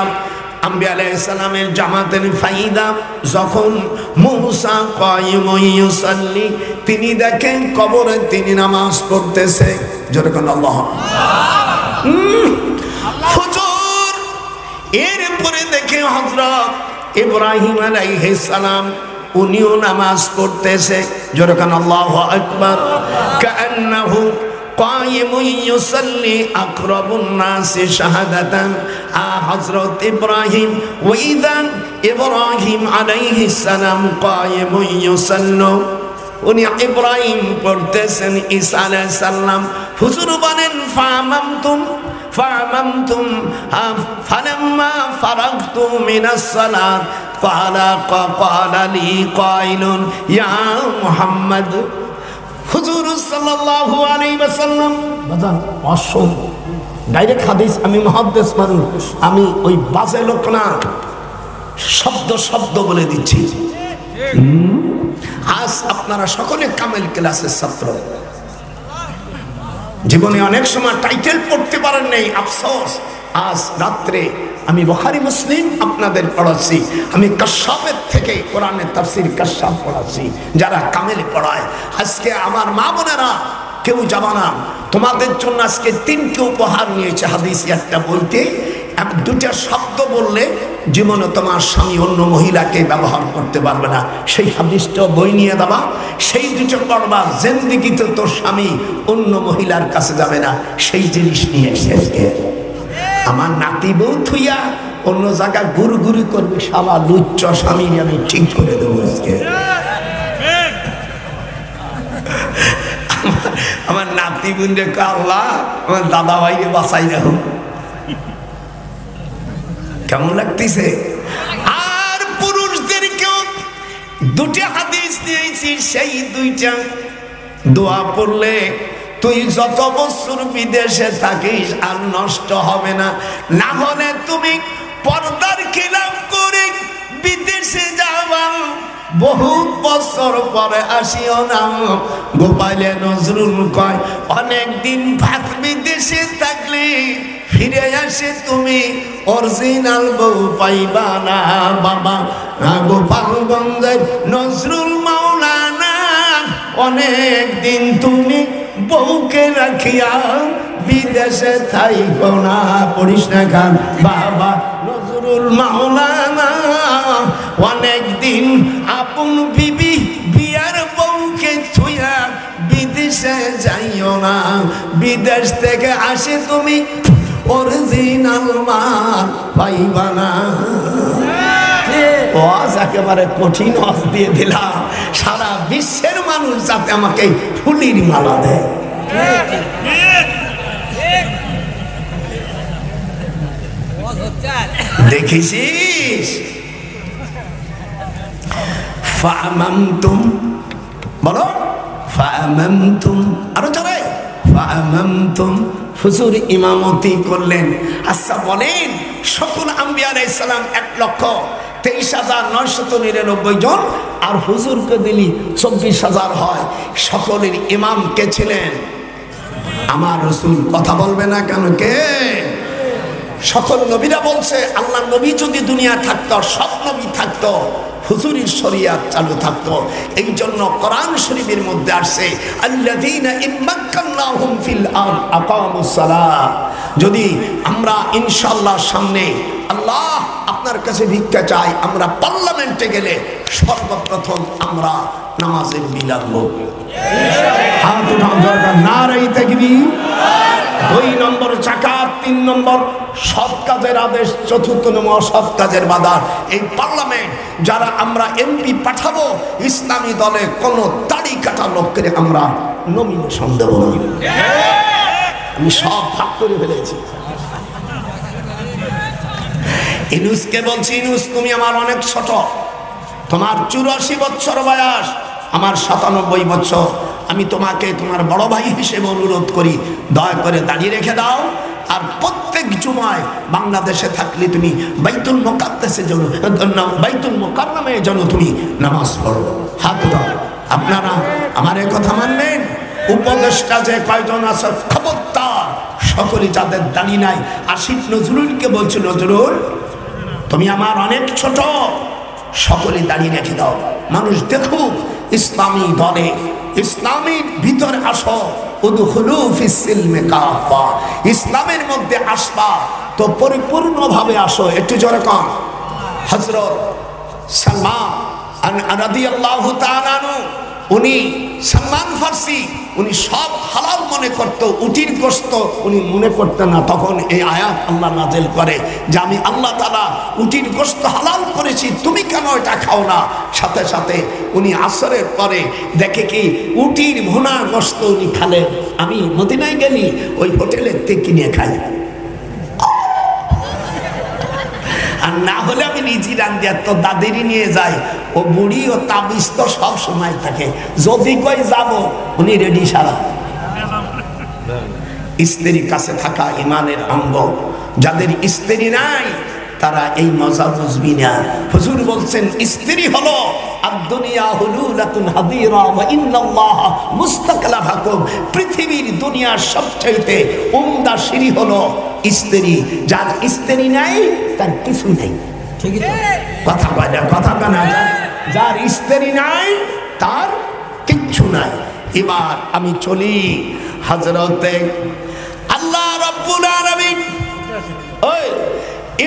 আম্বিয়া আলাইহিস সালামের জামাতের ফায়দা যখন মুসা কায়িমুন ইউসাল্লি, তিনি দেখেন কবরে তিনি নামাজ পড়তেছে। যেরকম আল্লাহ হুজুর। এরপরে দেখে হযরত ইব্রাহিম আলাইহিস সালাম উনিও নামাজ পড়তেছে। যেরকম আল্লাহু আকবার। কান্নাহু কায়িমুন ইউসাল্লি আকরাবুন নাসি শাহাদাতান, হযরত ইব্রাহিম ওয়াইদান ইব্রাহিম আলাইহিস সালাম কায়িমুন ইউসাল্লু, উনি ইব্রাহিম পড়তেছেন, ঈসা আলাইহিস সালাম। হুজুর বলেন ফামামতুম ফালাম্মা ফারাগতু মিনাস সালাত قال لي قائل يا محمد, হুজুর সাল্লাল্লাহু আলাইহি ওয়াসাল্লাম বাজান অসম ডাইরেক্ট হাদিস। আমি মুহাদ্দিস মানুষ, আমি ওই বাজে লোক না, শব্দ বলে দিচ্ছি। আজ আপনারা সকলে কামেল ক্লাসের ছাত্র, জীবনে অনেক সময় টাইটেল পড়তে পারেন নাই, আফসোস। আজ রাত্রে আমি বুখারী মুসলিম আপনাদের পড়াচ্ছি, আমি কাশাফের থেকে কোরআনের তাফসীর কাশাফ পড়াচ্ছি, যারা কামেল পড়ায়। আজকে আমার মা বোনেরা কেউ যাবা না, তোমাদের জন্য আজকে 3টি উপহার নিয়েছে হাদিস একটা বলতে। দুটা শব্দ বললে জীবনে তোমার স্বামী অন্য মহিলাকে ব্যবহার করতে পারবে না, সেই হাদিসটা বই নিয়ে দেবা, সেই দুটো পড়বা, জিন্দেগিতে তোর স্বামী অন্য মহিলার কাছে যাবে না, সেই জিনিস নিয়ে এসেছে। আমার নাতি বউ থুইয়া অন্য জায়গায় গুরু গুরু করবে, শালা লুচ্চ স্বামী আমি ঠিক করে দেবো আজকে। আমার নাতি বোন রে আল্লাহ, আমার দাদা ভাইরে বাঁচাই রাখো। কেমন লাগতেছে? আর পুরুষদেরকেও দুটি হাদিস দিয়েছি, সেই দুইটা দোয়া পড়লে তুই যত বছর বিদেশে থাকিস আর নষ্ট হবে না। না হলে তুমি পর্দার খিলাফ করে বিদেশে যাবা, বহুত বছর পরে আসিও না। গোপালে নজরুল কয়, অনেকদিন ভাত বিদেশে থাকলে ফিরে আসে তুমি অরিজিনাল বউ পাইবা না বাবা। গোপালগঞ্জের নজরুল মাওলানা, অনেক দিন তুমি বউকে রাখিয়া বিদেশে থাইকো না। পড়িস না গান বাবা নজরুল মাওলানা, অনেক দিন আপন বিবি বিয়ার বউকে থুইয়া বিদেশে যাইও না। বিদেশ থেকে আসে তুমি অরিজিনাল মাল পাইবা না। ওয়াজ একেবারে কঠিন ওয়াজ দিয়ে দিলাম, সারা বিশ্বের মানুষ যাতে আমাকে ফুলির মালা দেয়। দেখেছিস? ফামামতুম, বলো ফামামতুম, আরো জোরে ফামামতুম। হুজুর ইমামতি করলেন। আচ্ছা বলেন, সকল আম্বিয়া আলাইহিস সালাম 1 লক্ষ 23,999 জন, আর হুজুরকে দিলি 24,000 হয়। সকলের ইমাম কে ছিলেন? আমার রাসূল। কথা বলবে না কেন? কে? সকল নবীরা বলছে আল্লাহ নবী যদি দুনিয়া থাকতো, সব নবী থাকতো, হুজুরির শরিয়াত চালু থাকতো। এই জন্য কোরআন শরীফের মধ্যে আসছে আল্লাযীনা ইম্মাক্কান্নাহুম ফিল আরদ আকামুস সালাহ। যদি আমরা ইনশাআল্লাহ সামনে আল্লাহ আপনার কাছে ভিক্ষা চাই, আমরা পার্লামেন্টে গেলে সর্বপ্রথম আমরা নামাজের বিলাপ করব। হাত উঠাও দরকার, নারায়ে তাকবীর। 2 নম্বর যাকাত, 3 নম্বর সৎ কাজের আদেশ, 4র্থ নম্বর অসৎ কাজের বাধা। এই পার্লামেন্ট যারা আমরা এমপি পাঠাবো, ইসলামী দলে কোন দাড়ি কাটা লোককে আমরা নমিনেশন দেব না। আমি সব ভাগ করে ফেলেছি। ইনুসকে বলছি, ইনুস তুমি আমার অনেক ছোট, তোমার 84 বছর বয়স, আমার 97 বছর। আমি তোমাকে তোমার বড় ভাই হিসেবে অনুরোধ করি, দয়া করে দাঁড়িয়ে রেখে দাও। আর প্রত্যেক জুমায় বাংলাদেশে থাকলে তুমি বাইতুল মুকাদ্দাসে যেন, বাইতুল মুকাররমে যেন তুমি নামাজ পড়ো। হাত দাও। আপনারা আমার এই কথা মানবেন? উপদেষ্টা যে কয়জন আছে খবরদার, সকলে যাদের দাড়ি নাই। আসিফ নজরুলকে বলছে, নজরুল তুমি আমার অনেক ছোট, সকলে দাঁড়িয়ে রেখে দাও, মানুষ দেখুক ইসলামী দলে, ইসলামের ভিতরে আসো। উদখুলু ফিস সিলমি কাফা, ইসলামের মধ্যে আসবা তো পরিপূর্ণভাবে আসো। একটু জোরে কম। হযরত সালমান রাদিয়াল্লাহু তাআলা আনহু, উনি সালমান ফারসি, উনি সব হালাল মনে করতো, উটির গোশত উনি মনে করতেন না। তখন এই আয়াত আল্লাহ নাযিল করে যে আমি আল্লাহ তাআলা উটির গোশত হালাল করেছি, তুমি কেন এটা খাও না? সাথে সাথে উনি আসরের পরে দেখে কি উটির ভুনা গোশত উনি খালেন। আমি মদিনায় গেলি ওই হোটেলের থেকে কিনে খাই, আর না হলে আমি নিজে রান্ধিয়া তো দাদেরই নিয়ে যাই। ও বুড়ি ও তাবিজ তো সব সময় থাকে, যদি কই যাব উনি রেডি সারা। স্ত্রীর কাছে থাকা ইমানের অঙ্গ। যাদের স্ত্রী নাই তারা এই মজা বুঝবি না। হুজুর বলছেন স্ত্রী হলো আদ-দুনিয়া হুলুলাতুন হাদিরা ওয়া ইন্নাল্লাহা মুস্তাকলাফাকুম। পৃথিবীর দুনিয়ার সবচাইতে উমদা সিঁড়ি হলো স্ত্রী। যার স্ত্রী নাই তার কিছু নেই। ঠিকই তো কথা কয় না, কথা কানা। যার স্ত্রী নাই তার কিচ্ছু নাই। এবার আমি চলি হযরতে আল্লাহ রাব্বুল আলামিন ওই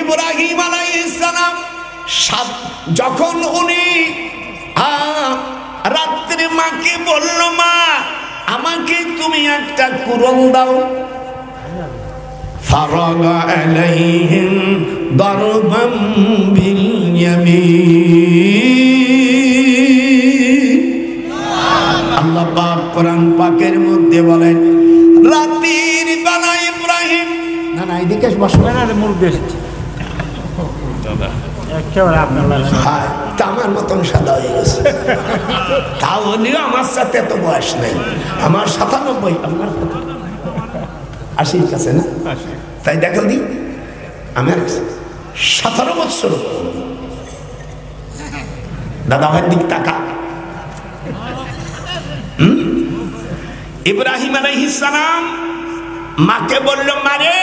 ইব্রাহিম আলাইহিস সালাম যখন উনি রাত্রে মাকে বলল, মা আমাকে তুমি একটা কুরল দাও। ফারাগা আলাইহিম দারবাম বিল ইয়ামিন। আল্লাহ পাক কোরআন পাকের মধ্যে বলেন, রাতের বেলা ইব্রাহিম, না না এদিকে বসো না, মুরগ এসেছে দাদা, একেবারে আপনার আমার মতন সাদা হয়ে গেছে। তাহলেও আমার সাথে এত বয়স নেই, আমার 97, আপনার কত? 80 কাছে না? তাই দেখো দি আমার 17 বছর। দাদা ভাইয়ের দিক তাকা। ইব্রাহিম আলাইহিস সালাম মাকে বলল, মারে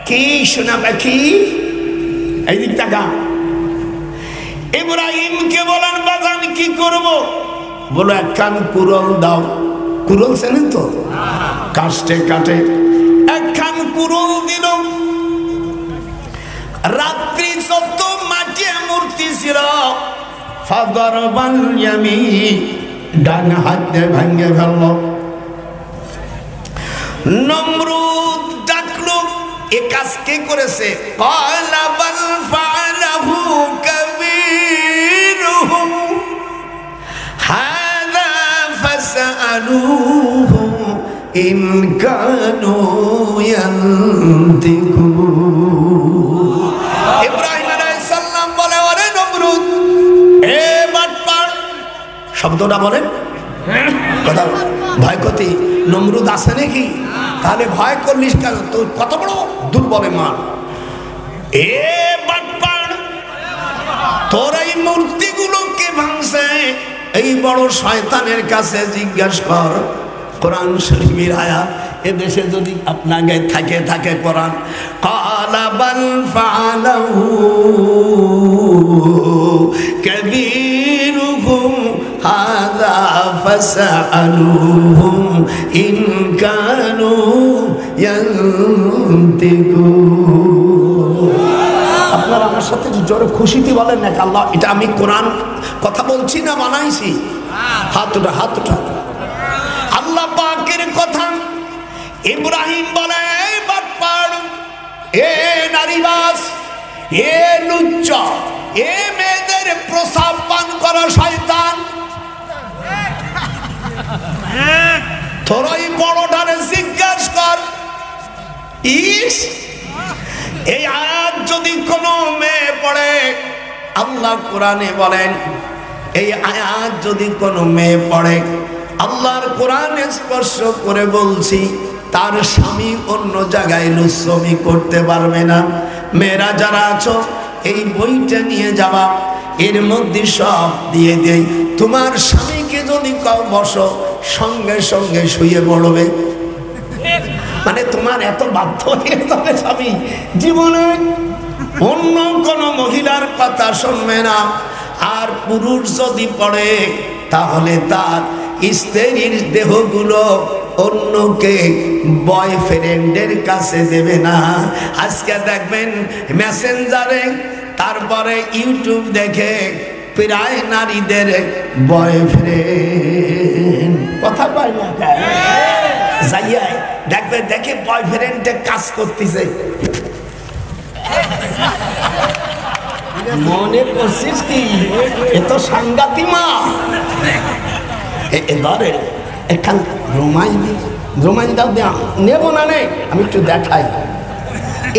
কি শোনা পাখি, এই দিক তাকা। ইব্রাহিমকে বলেন, বাজান কি করব? বলো একখান কুরল দাও। কুরল চেনেন তো? কাস্টে কাটে একখান কুরল দিল। রাত্রি যত মাটি মূর্তি ছিল, ফাদারবাল ইয়ামিন, ডান হাতে ভাঙে ফেলল। নমরুদ ডাকলো, এ কাজ কে করেছে? ক্বালা বাল ফাআলাহু কাবীরুহুম হাযা ফাসআলুহু ইন কানু ইয়ানতিকুন। ইব্রাহিম আলাইহিস সালাম বলে, ওরে নমরুদ, এ বাটপার, শব্দটা বলেন কথা ভয় করতে। নমরুদ আছে নাকি? তাহলে ভয় করলিস কেন? তোর কত বড় দুর্বল মান। এ বাটপার, তোর এই মূর্তিগুলোকে ভাঙছে এই বড় শয়তানের কাছে জিজ্ঞাসা কর। কোরআন শরীফের আয়াত এদেশে যদি আপনাকে থাকে কোরআন ক্বালা বাল ফাআলাহু কাবীরুহুম হাযা ফাসআলুহুম ইন কানু ইয়ানতিকুন। আপনারা আমার সাথে জোরে খুশিতে বলেন না আল্লাহ এটা আমি কোরআন কথা বলছি না বানাইছি? হাত উঠা। আল্লাহ পাকের কথা। ইব্রাহিম বলে এই বাটপার, এ নারীবাস, এ লুচ্চা, এ মেয়েদের প্রসাব পান করা শয়তান, তোর ওই বড়টারে জিজ্ঞাসা কর। ইস এই আয়াত যদি কোনো মেয়ে পড়ে, আল্লাহ কোরআনে বলেন এই আয়াত যদি কোনো মেয়ে পড়ে, আল্লাহর কোরআনে স্পর্শ করে বলছি তার স্বামী অন্য জায়গায় লুচ্ছমি করতে পারবে না। মেয়েরা যারা আছো এই বইটা নিয়ে যাবা, এর মধ্যে সব দিয়ে দেই। তোমার স্বামীকে যদি কাউ বসো সঙ্গে সঙ্গে শুয়ে পড়বে, মানে তোমার এত বাধ্য হয়ে যাবে স্বামী, জীবনে অন্য কোন মহিলার কথা শুনবে না। আর পুরুষ যদি পড়ে তাহলে তার স্ত্রীর দেহগুলো অন্যকে বয়ফ্রেন্ডের কাছে দেবে না। আজকে দেখবেন মেসেঞ্জারে, তারপরে ইউটিউব দেখে প্রায় নারীদের বয়ফ্রেন্ড কথা পায় না, যাইয়া দেখবে দেখে বয়ফ্রেন্ডে কাজ করতেছে। মনে করছিস কি এত সাংঘাতিক মা? ধরে এখান রোমাইন দাও নেবো না, নেই আমি একটু দেখাই।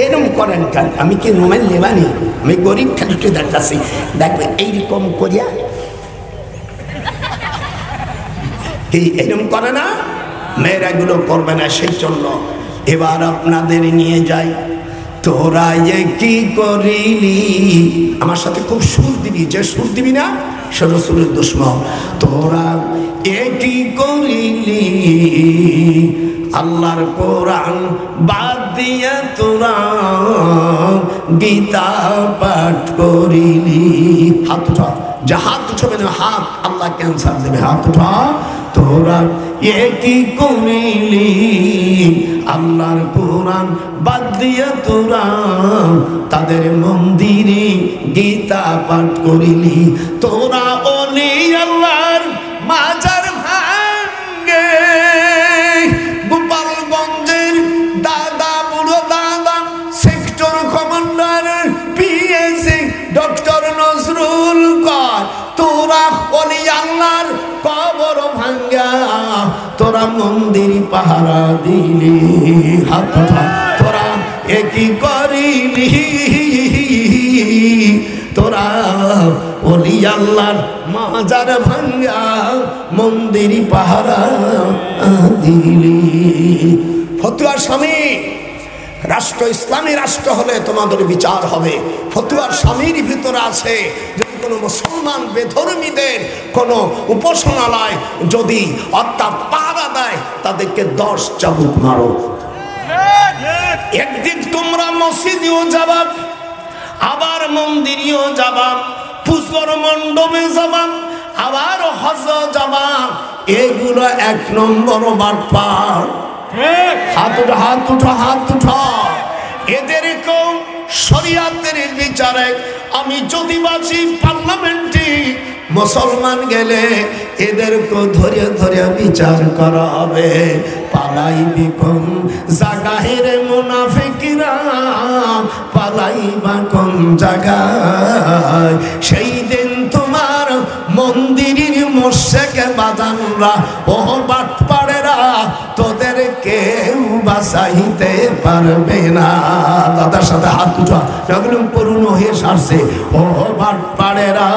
এরম করেন কেন? আমি কি রোমাইন নেবানি? আমি গরিব খালি একটু দেখাচ্ছি, দেখবে এইরকম করিয়া এরম করে না, মেয়েরা এগুলো করবে না। সেই জন্য এবার আপনাদের নিয়ে যাই। তোরা এ কি করিলি, আমার সাথে খুব সুর দিবি, যে সুর দিবি না সেটা সুরের দুশ্মন। তোরা এ কি করিলি, আল্লাহর কোরআন বাদ দিয়ে তোরা গীতা পাঠ করিলি। হাত উঠা, যে হাত উঠবে না হাত আল্লাহ ক্যান্সার দেবে। হাত উঠা। তোরা এ কি করিলি, আল্লাহর কোরআন বাদ দিয়ে তোরা তাদের মন্দিরে গীতা পাঠ করিলি। তোরা ওলি আল্লাহর মাজার ভাঙ্গে, গোপালগঞ্জের দাদা বুড়ো দাদা sector commander PAC doctor Nazrul কর, তোরা ওলি আল্লাহর কবর ভাঙ্গা তোরা মন্দির পাহারা দিলি। হাত উঠা। তোরা একই করিলি, তোরা ওলি আল্লাহর মাজার ভাঙ্গা মন্দির পাহারা দিলি। ফতুয়ার স্বামী, রাষ্ট্র ইসলামী রাষ্ট্র হলে তোমাদের বিচার হবে। ফতুয়ার স্বামীর ভিতরে আছে যদি কোনো মুসলমান বেধর্মীদের কোনো উপাসনালয় যদি অর্থাৎ পাহারা দেয় তাদেরকে 10 চাবুক মারো। একদিক তোমরা মসজিদেও যাবা, আবার মন্দিরেও যাবা, পূজার মণ্ডপে যাবা, আবার হজ যাবা, এগুলো 1 নম্বর বাটপার। হাত উঠা, হাত উঠা, হাত উঠা। এদেরকেও শরিয়াতের বিচারে আমি যদি বাঁচি পার্লামেন্টে মুসলমান গেলে এদেরকে ধরে ধরে বিচার করা হবে। পালাইবি কোন জাগাহের মুনাফিকরা, পালাইবা কোন জায়গায়, সেই দিন তোমার মন্দিরের মুশরিক বাজানরা ও বাটপাড়েরা তোদের কেউ বাঁচাইতে পারবে না। দাদার সাথে হাত উঠা, এগুলো পুরনো হয়ে সারছে। ও বাটপাড়েরা,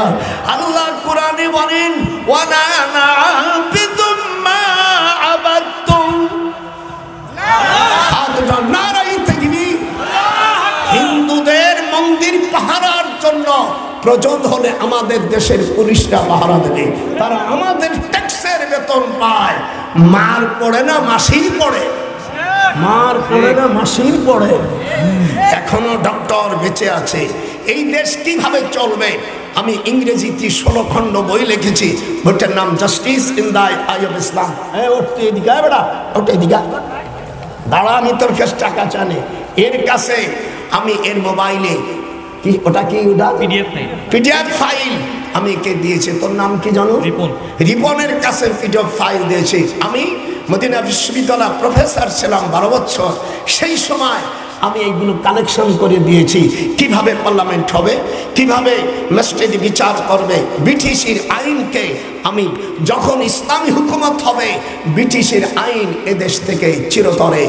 আল্লাহ কোরআনে বলেন ওয়ালা নাবিদুম মা আবাদতুম। হাত উঠা, নারায়ে তাকবীর। হিন্দুদের মন্দির পাহারার জন্য প্রয়োজন হলে আমাদের দেশের পুলিশরা পাহারা দেবে, তারা আমাদের ট্যাক্সের বেতন পায়। মার পড়ে না মাসির পড়ে, মার পড়ে না মাসির পড়ে। এখনো ডক্টর বেঁচে আছে। এই দেশ কিভাবে চলবে? আমি ইংরেজিতে 16 খণ্ড বই লিখেছি, বইটার নাম justice in the eye of Islam. ওঠে এদিকে বেড়া, ওঠে এদিকে দাঁড়া, আমি তোর কাছে টাকা চানে। এর কাছে আমি এর মোবাইলে কি, ওটা কি, ওটা পিডিএফ ফাইল আমি কে দিয়েছে, তোর নাম কি জানো? রিপন। রিপনের কাছে পিডিএফ ফাইল দিয়েছে। আমি মদিনা বিশ্ববিদ্যালয় প্রফেসর ছিলাম 12 বছর, সেই সময় আমি এইগুলো কালেকশন করে দিয়েছি। কিভাবে পার্লামেন্ট হবে, কিভাবে ম্যাজিস্ট্রেট বিচার করবে, ব্রিটিশের আইনকে আমি যখন ইসলামী হুকুমত হবে, ব্রিটিশের আইন এদেশ থেকে চিরতরে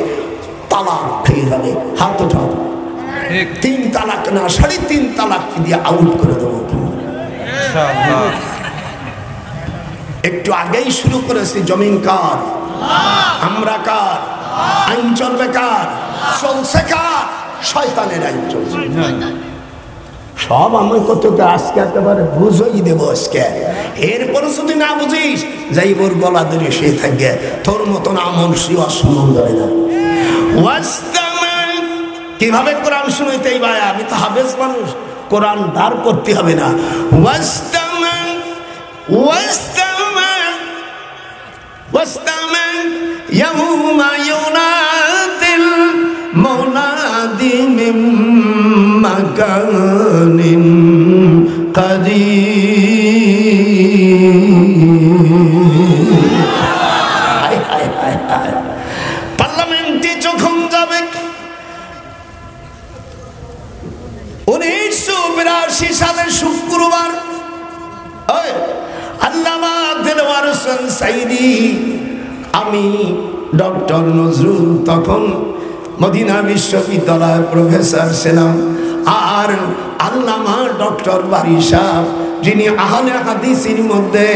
তালাক হয়ে যাবে। হাত উঠাও, 3 তালাক না 3.5 তালাক দিয়ে আউট করে দেবো। একটু আগেই শুরু করেছি, জমিন কার, আমরা কার, আইন চলবে কার, চলছে কার? শয়তানের আইন চলছে। সব আমি কত আজকে একেবারে বুঝই দেবো আজকে। এরপরে যদি না বুঝিস, যাই ওর গলা ধরে সে থাকে, তোর মতন আমল শিওয়া সম্বন্ধ হয় না। কিভাবে কোরআন শুনাইতে ভাই? আমি তো হাফেজ মানুষ, কোরআন দাঁড় করতে হবে না। يوم ينادي المنادي من مكان قريب। পার্লামেন্টে যখন যাবে 1982 সালের শুক্রবার, আল্লামা দেলওয়ার হোসেন সাইদি, আমি ডক্টর নজরুল তখন মদিনা বিশ্ববিদ্যালয়ের প্রফেসর ছিলাম, আর আল্লামা ডক্টর বারী সাহেব, যিনি আহলে হাদিসের মধ্যে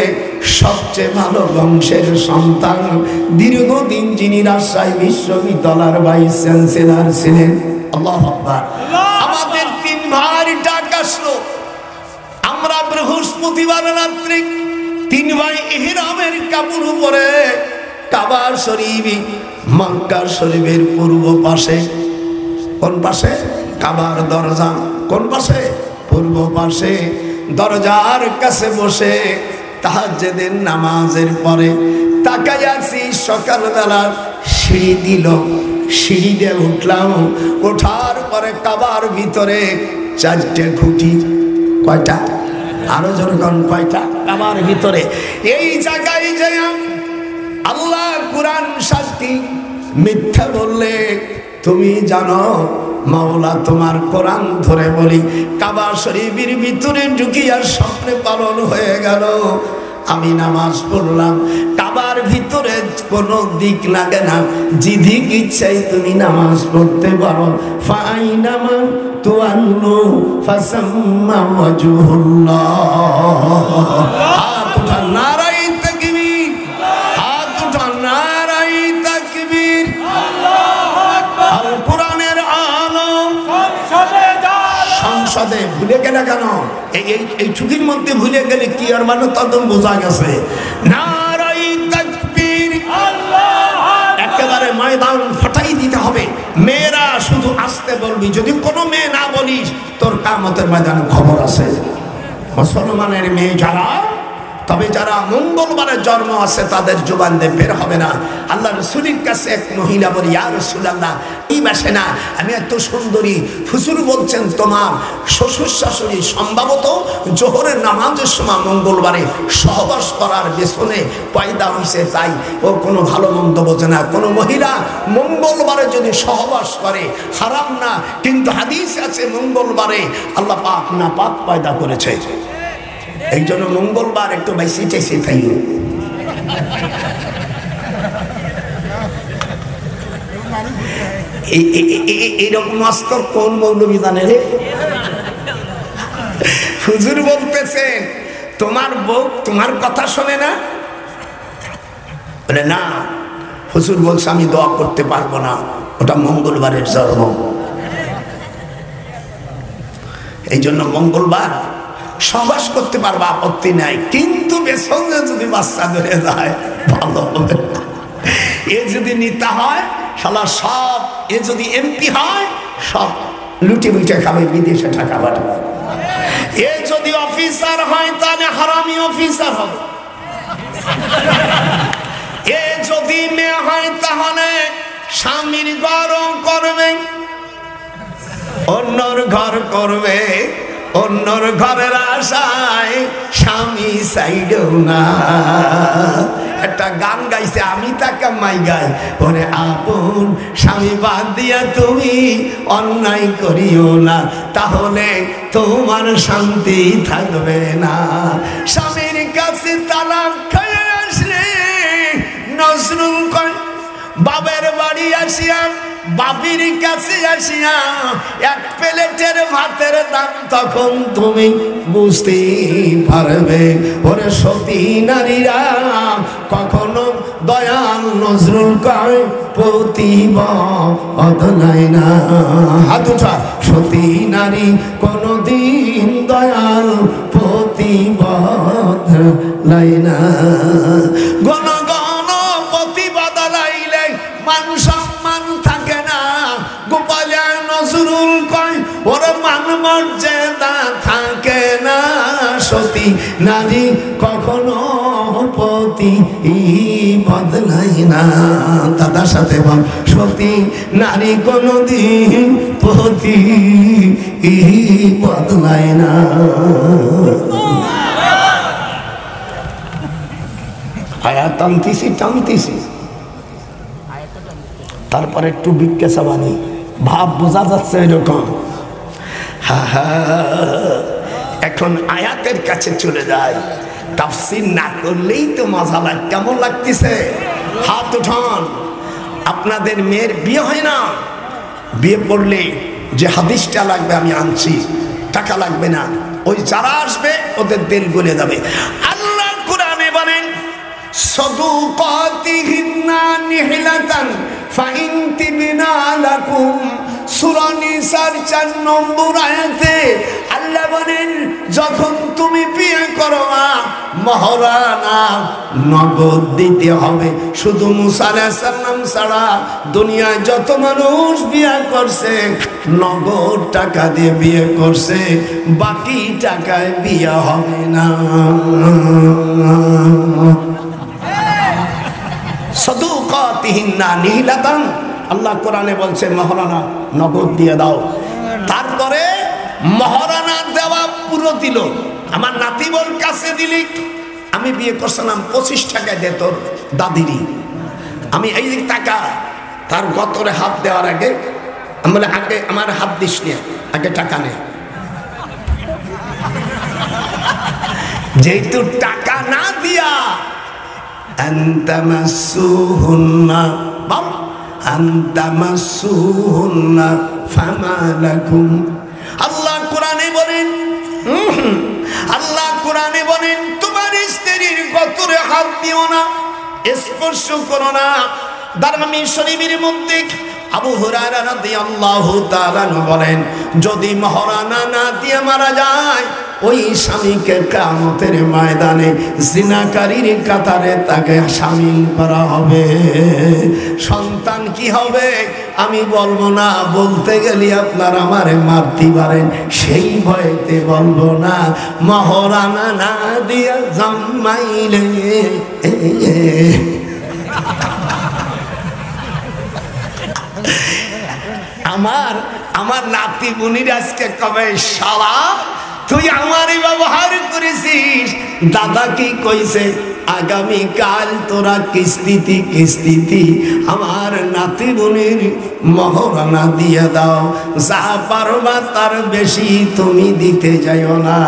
সবচেয়ে ভালো বংশের সন্তান, দীর্ঘদিন যিনি রাজশাহী বিশ্ববিদ্যালয়ের ভাইস চ্যান্সেলর ছিলেন। আল্লাহু আকবার। আমাদের 3 ভাই ডাক আসলো। আমরা বৃহস্পতিবার রাত্রে 3 ভাই ইহরামের কাপড় পরে কাবা শরীফ, মক্কা শরীফের পূর্ব পাশে, কোন পাশে? কাবার দরজা কোন পাশে? পূর্ব পাশে। দরজার কাছে বসে তাহাজ্জুদের নামাজের পরে তাকাই আছি, সকালবেলা সিঁড়ি দিল, সিঁড়ি দিয়ে উঠলাম। ওঠার পরে কাবার ভিতরে 4টে খুঁটি। কয়টা? আরো জনগণ কয়টা? কাবার ভিতরে। এই জায়গায় যাই আল্লাহ কোরআন শাস্তি, মিথ্যা বললে তুমি জানো মাওলা তোমার কোরআন ধরে বলি, কাবা শরীফের ভিতরে ঢুকিয়া স্বপ্নে পালন হয়ে গেল। আমি নামাজ পড়লাম, কাবার ভিতরে কোনো দিক লাগে না, যেদিক ইচ্ছাই তুমি নামাজ পড়তে পারো। ফাইনামা তুআল্লু ফাসাম্মা ওয়াজহুল্লাহ। হাত উঠা, নারাই তাকবীর, হাত উঠা, নারাই তাকবীর। আল্লাহু আকবার। আল কোরআনের আলো সংসদে ভুলে গেলে কেন? এই ছুটির মধ্যে ভুলে গেলে কি আর মানে তখন বোঝা গেছে। নারাই তাকবীর, একেবারে ময়দান ফাটাই দিতে হবে। মেয়েরা শুধু আসতে বলবি, যদি কোনো মেয়ে না বলিস তোর কিয়ামতের ময়দানে খবর আছে। মুসলমানের মেয়ে যারা, তবে যারা মঙ্গলবারে জন্ম আছে তাদের জবান দিয়ে বের হবে না। আল্লাহ রাসূলের কাছে এক মহিলা বলি, ইয়া রাসূলুল্লাহ, এই মাসে না আমি এত সুন্দরী। হুজুর বলছেন তোমার শ্বশুর শাশুড়ি সম্ভবত জোহরের নামাজের সময় মঙ্গলবারে সহবাস করার পেছনে পয়দা হয়েছে, তাই ও কোনো ভালো মন্দ বোঝে না। কোনো মহিলা মঙ্গলবারে যদি সহবাস করে হারাম না, কিন্তু হাদিস আছে মঙ্গলবারে আল্লাহ পাক না পাক পয়দা করেছে। এই জন্য মঙ্গলবার একটু বেশি চেয়েছে তাই এইরকম মাস্তর কোন মৌলবী জানে রে? হুজুর বলতেছেন তোমার বউ তোমার কথা শোনে না? বলে না, হুজুর বলছে আমি দোয়া করতে পারবো না, ওটা মঙ্গলবারের জন্ম। এই জন্য মঙ্গলবার সহবাস করতে পারবা, আপত্তি নাই, কিন্তু পেছনে যদি বাচ্চা ধরে যায় ভালো হবে না। এ যদি নেতা হয় শালা সব, এ যদি এমপি হয় সব লুটে লুটে খাবে, বিদেশে টাকা পাঠাবে। এ যদি অফিসার হয় তাহলে হারামি অফিসার হবে। এ যদি মেয়ে হয় তাহলে স্বামীর ঘরও করবে, অন্যর ঘর করবে, অন্যর ঘরের আশায় স্বামী চাইলেও না। একটা গান গাইছে আমি তাকে মাই গাই, ওরে আপন স্বামী বাদ দিয়া তুমি অন্যায় করিও না, তাহলে তোমার শান্তি থাকবে না। স্বামীর কাছে তালাক খেয়ে আসলে নজরুল কয় বাবের বাড়ি আসিয়া, বাবির কাছে আসিয়া এক প্লেটের ভাতের দাম তখন তুমি বুঝতে পারবে। ওরে সতী নারীরা কখনো দয়াল নজরুল কয় প্রতিবাদ নাই না। হাত উঠা। সতী নারী কোনদিন দয়াল প্রতিবাদ নাই না। গণ গণ প্রতিবাদ লাইলে মান সম্মান থাকে না। গোপাল নজরুল কয় ওর মান মর্যাদা থাকে না। সতী নারী কখনো প্রতি বদলাই না। দাদার সাথে বল, সতী নারী কোনদিন প্রতি বদলাই না। আয়া টানতেছি টানতেছি, তারপরে একটু বিজ্ঞাসা বানি ভাব বোঝা যাচ্ছে এরকম। এখন আয়াতের কাছে চলে যায়, তাফসীর না করলেই তো মজা লাগে। কেমন লাগতেছে? হাত উঠান। আপনাদের মেয়ের বিয়ে হয় না, বিয়ে পড়লে যে হাদিসটা লাগবে আমি আনছি, টাকা লাগবে না। ওই যারা আসবে ওদের দিল গলে যাবে। আল্লাহ কোরআনে বলেন সাদুকাতিহিন্না নিহলাতান ফাইন তিবনা লাকুম। সূরা নিসার 4 নম্বর আয়াতে আল্লাহ বলেন যখন তুমি বিয়ে করো মহরানা নগদ দিতে হবে। শুধু মুসা আলাইহিস সালাম ছাড়া দুনিয়ায় যত মানুষ বিয়ে করছে নগদ টাকা দিয়ে বিয়ে করছে, বাকি টাকায় বিয়ে হবে না। সাদুকাতিহিন্না নিহলাতান, আল্লাহ কোরআনে বলছে মহরানা নগদ দিয়ে দাও। তারপরে মহরানা দেওয়া পুরো দিল। আমার নাতিবর কাছে দিলি, আমি বিয়ে করছিলাম 25 টাকা দে তোর দাদিরি, আমি এই টাকা তার গতরে হাত দেওয়ার আগে আমি বলে আগে আমার হাত দিস নে, আগে টাকা নে। যেহেতু টাকা না দিয়া আনতামাসসুহুন্না বাম আনতামাসসুহুন্না ফামা লাকুম। আল্লাহ কোরআনে বলেন, আল্লাহ কোরআনে বলেন তোমার স্ত্রীর গতরে হাত দিও না, স্পর্শ করো না। দারমি শরীফের মধ্যে আবু হুরায়রা রাদিয়াল্লাহু তাআলা বলেন যদি মহরানা না দিয়ে মারা যায় ওই স্বামীকে কিয়ামতের ময়দানে জিনাকারীর কাতারে তাকে শামিল করা হবে। সন্তান কি হবে আমি বলবো না, বলতে গেলে আপনার আমারে মারতে পারেন, সেই ভয়তে বলবো না। মহরানা না দিয়া জন্মাইলে আমার নাতি বুনির আজকে কবে শালা তুই আমারই ব্যবহার করেছিস। দাদা কি কইছে আগামী কাল তোরা কিস্তিতি আমার নাতি বোনের মহরানা দিয়ে দাও, যা পারবা তার বেশি তুমি দিতে যাইও না।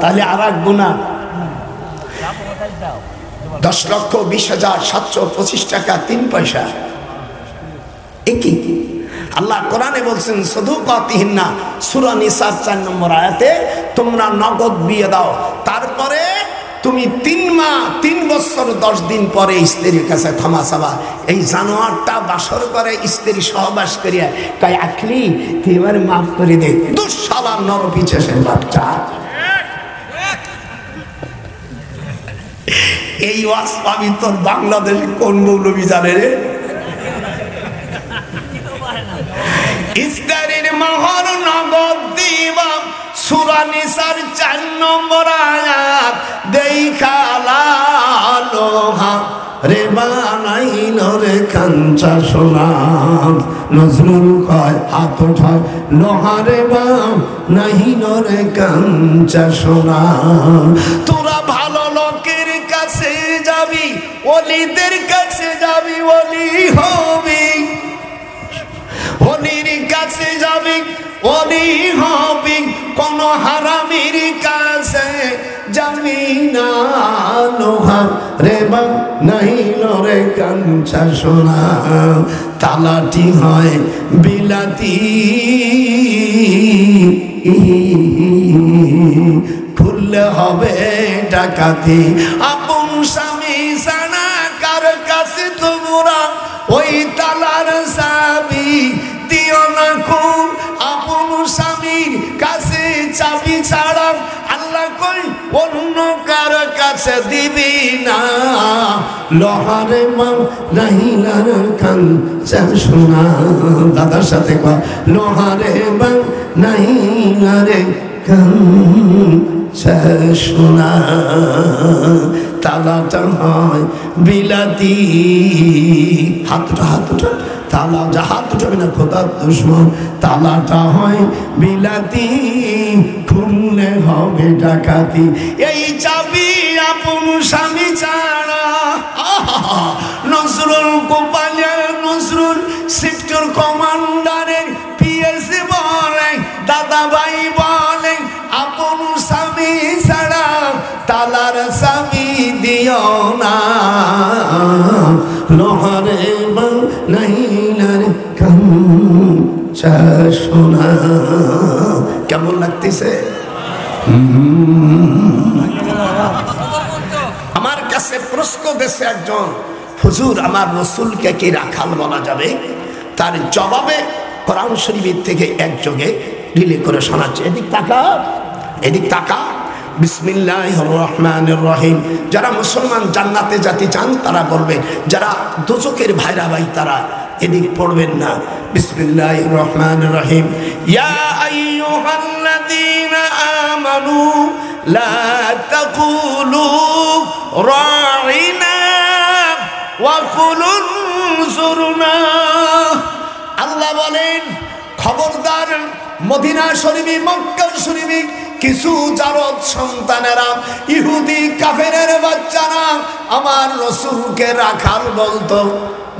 তাহলে আর রাখবো না। 10,20,725 টাকা 3 পয়সা। একই আল্লাহ কোরআনে বলছেন সাদুকাতিহিন্না, সূরা নিসার 4 নম্বর আয়াতে তোমরা নগদ বিয়ে দাও। তারপরে তুমি 3 বছর 10 দিন পরে স্ত্রীর কাছে ক্ষমা চাবা। এই জানোয়ারটা বাসর করে স্ত্রী সহবাস করিয়া তাই আখলি তুই এবার মাফ করে দে। দুঃশালা নরপিচেসের বাচ্চা। এই ওয়াজ পাবি তোর বাংলাদেশে কোন মৌলবি জানে রে? ইফতারির মহর নগদ দিবা সূরা নিসার 4 নম্বর আয়াত দেখা লোহা রে বানাইল রে কাঞ্চা সোনা। নজরুল কয় হাত ওঠায় লোহা রে বানাইল রে কাঞ্চা সোনা। তোরা ভালো লোকের কাছে যাবি, ওলিদের কাছে যাবি, ওলি হবি, ওলির কাছে যাবি, ওলি হবি, কোন হারামির কাছে যাবি না। লোহা রে বানাইল রে কাঞ্চা সোনা। তালাটি হয় বিলাতি, খুললে হবে ডাকাতি। আপন স্বামী জানা কার কাছে তোমরা ওই তালার চাবি দিও না কো। আপন স্বামীর কাছে চাবি ছাড়া আল্লাহ কই অন্য কার কাছে দিবি না। লোহারে বানাইলার কাঞ্চা সোনা। দাদার সাথে কয় লোহারে বানাইলার কাঞ্চা সোনা। তালাটা হয় বিলাতি। হাতটা হাতটা তালা যা হাত উঠাবে না খোদার দুশ্মন। তালাটা হয় বিলাতি, খুললে হবে ডাকাতি। এই চাবি আপন স্বামী ছাড়া। নজরুল গোপালিয়া নজরুল সেক্টর কমান্ডারের পিএসি বলে, দাদা ভাই বলে আপন স্বামী ছাড়া তালার চাবি দিও না। লোহারে বানাইলার কাঞ্চা সোনা। কেমন লাগতেছে? আমার কাছে প্রশ্ন দেশে একজন, হুজুর আমার রসুলকে কি রাখাল বলা যাবে? তার জবাবে কোরআন শরীফ থেকে একযোগে রিলে করে শোনাচ্ছে। এদিক তাকা, এদিক তাকা। বিসমিল্লাহির রহমানির রহিম। যারা মুসলমান জান্নাতে যেতে চান তারা বলবেন, যারা দোজখের ভাইরা ভাই তারা এদিক পড়বেন না। বিসমিল্লাহির রহমানির রহিম। ইয়া আইয়ুহাল্লাযীনা আমানু লা তাকুলু রাইনা ওয়া কুলু যুরনা। আল্লাহ বলেন খবরদার মদিনা শরীফে মক্কা শরীফে কিছু জারদ সন্তানেরা, ইহুদি কাফেরের বাচ্চারা আমার রসুলকে রাখাল বলতো,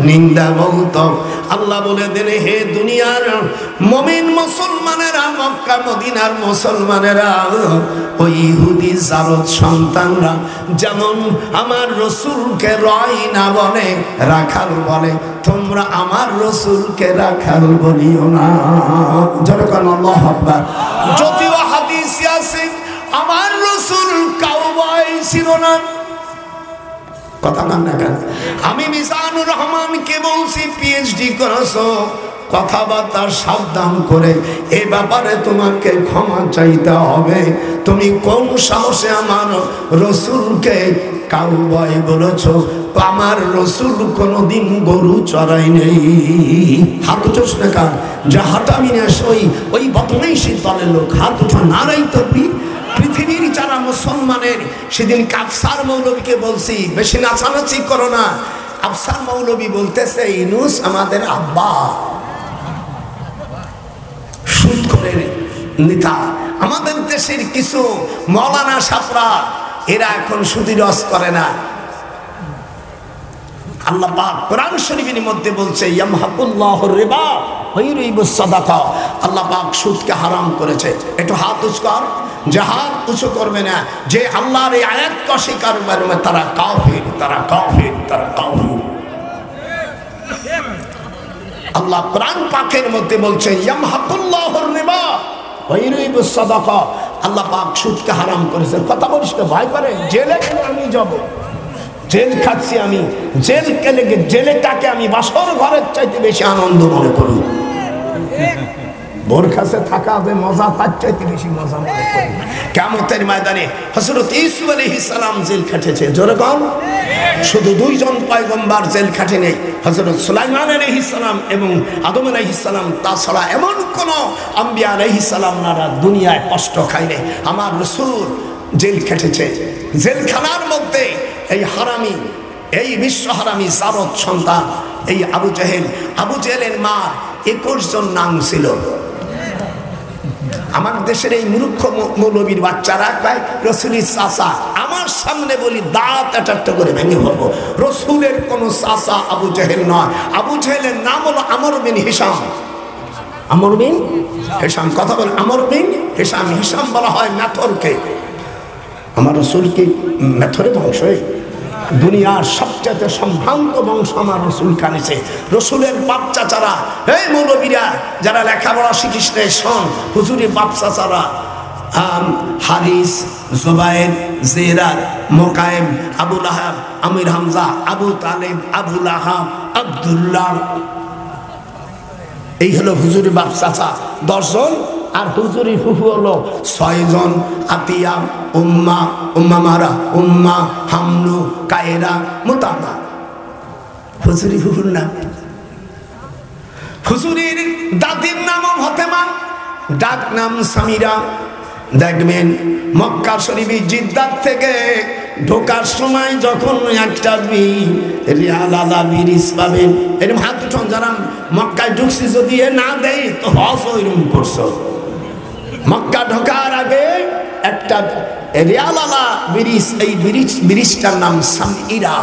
নিন্দা বলতো। আল্লাহ বলে দিলে হে দুনিয়ার মুমিন মুসলমানেরা, মক্কা মদিনার মুসলমানেরা, ওই ইহুদি জারদ সন্তানরা যেমন আমার রসুলকে রয়না বলে, রাখাল বলে, তোমরা আমার রসুলকে রাখাল বলিও না। যখন আল্লাহু আকবার। যদিও হাদিসে আছে আমার রসুল কাউবয় ছিল না। কথা না কেন? আমি মিজানুর রহমানকে বলছি পিএইচডি করেছো, কথাবার্তা সাবধান করে এই ব্যাপারে তোমাকে ক্ষমা চাইতে হবে। তুমি কোন সাহসে আমার রসুলকে কাউবয় বলেছো? আমার রসুল কোনদিন গরু চড়াই নেই। হাত উঠোস না কার যা হাতামি না সই ওই বদমাইশি দলের লোক। হাত উঠো নারাই তকবি। পৃথিবীর যারা মুসলমানের, সেদিন আফসার মৌলবীকে বলছি বেশি নাচানাচি করো না। আফসার মৌলবী বলতেছে ইউনূস আমাদের আব্বা, সুদ করে নেতা। আমাদের দেশের কিছু মৌলানা সাপরা এরা এখন সুদি রস করে না। আল্লাহ পাক কোরআন শরীফের মধ্যে বলছে ইয়ামহাকুল্লাহুর রিবা ওয়া ইউরিবুস সাদাকা। আল্লাহ পাক সুদকে হারাম করেছে। একটু হাত উঁচু কর, যে হাত উঁচু করবে না, যে আল্লাহর এই আয়াতকে অস্বীকার করবে তারা কাফির, তারা কাফির, তারা কাফির। আল্লাহ কোরআন পাকের মধ্যে বলছে ইয়ামহাকুল্লাহুর রিবা ওয়া ইউরিবুস সাদাকা। আল্লাহ পাক সুদকে হারাম করেছে। কথা বলিস না, ভয় করে। জেলে গেলে আমি যাব, জেল খাচ্ছি আমি, জেল গেলে জেলেটাকে আমি বাসর ঘরের চাইতে বেশি আনন্দ মনে করি। বোর কাছে থাকা যে মজা, তার চাইতে বেশি মজা মনে করি কিয়ামতের ময়দানে হযরত ইউসুফ আলাইহিস সালাম জেল খাটেছে। জোরে বল। শুধু দুইজন পয়গম্বর জেল খাটে নেই, হযরত সুলাইমান আলাইহিস সালাম এবং আদম আলাইহিস সালাম, তাছাড়া এমন কোন আম্বিয়া আলাইহিস সালাম নারা দুনিয়ায় কষ্ট খায়নি। আমার রাসূল জেল খেটেছে। জেলখানার মধ্যে এই হারামি, এই বিশ্ব হারামি জারদ সন্তান এই আবু জেহেল, আবু জেহেলের মা 21 জন নাম ছিল। আমার দেশের এই মূর্খ মৌলবীর বাচ্চারা কয় রসুলের চাচা। আমার সামনে বলি দাঁত একটা করে ভেঙে বলবো, রসুলের কোন চাচা আবু জেহেল নয়। আবু জেহেলের নাম হলো আমর বিন হিশাম। আমর বিন হিশাম, কথা বল, আমর বিন হিশাম। হিশাম বলা হয় মেথরকে। আমার রসুল কি মেথরে বংশ? দুনিয়ার সবচেয়ে সম্ভ্রান্ত বংশ আমার রসুল কানেছে। রসুলের বাপ চাচারা, এই মৌলবীরা যারা লেখাপড়া শিখিস নেই, শোন, হুজুরের বাপ চাচারা হারিস, জুবায়ের, জেরাদ, মোকায়েম, আবু লাহাব, আমির হামজা, আবু তালেব, আবু লাহাব, আব্দুল্লাহ, এই হলো হুজুরের বাপ চাচা 10 জন। আর হুজুরি ফুফু হলো 6 জন, আতিয়া, উম্মা, উম্মামারা, উম্মা, হামলু, কায়রা, মুতাবা। হুজুরি ফুফুর নাম। হুজুরির দাদির নাম ফাতেমা, ডাক নাম সামিরা। দেখবেন মক্কা শরীফে জিদ্দাত থেকে ঢোকার সময় যখন একটা রিয়ালালা ব্রিজ পাবেন, এরকম হাত উঠান যারা মক্কায় ঢুকছি, যদি না দেয় তো হজ ওইরকম করছো। মক্কা ঢোকার আগে একটা রিয়ালালা ব্রিজ, এই ব্রিজটার নাম সামিরা,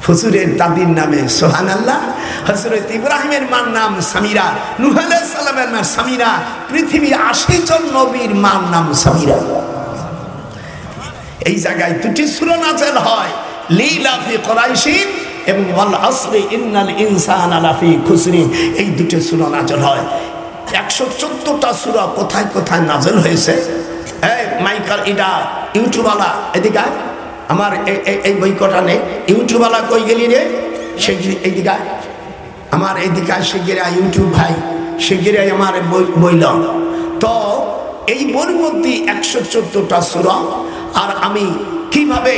হুজুরের দাদির নামে। সুবহানাল্লাহ। হযরত ইব্রাহিমের মার নাম সামিরা, নূহ আলাইহিস সালামের নাম সামিরা, পৃথিবী 80 জন নবীর মার নাম সামিরা। এই জায়গায় দুটি সূরা নাযিল হয়, লিলাফি কুরাইশিন এবং ওয়াল আসরি ইন্নাল ইনসানা লাফি খুসরিন। এই দুটি সূরা নাযিল হয়। 114টা সূরা কোথায় কোথায় নাযিল হয়েছে। এই মাইকাল ইডা ইউটিউবওয়ালা, এদিকে আমার এই বই কটা নেই, ইউটিউবওয়ালা কই গেলি রে? এইদিকে আমার এইদিকে শিগগির ইউটিউব ভাই, শিগগির আমার বইল তো। এই বইয়ের মধ্যে 114টা সূরা। আর আমি কিভাবে,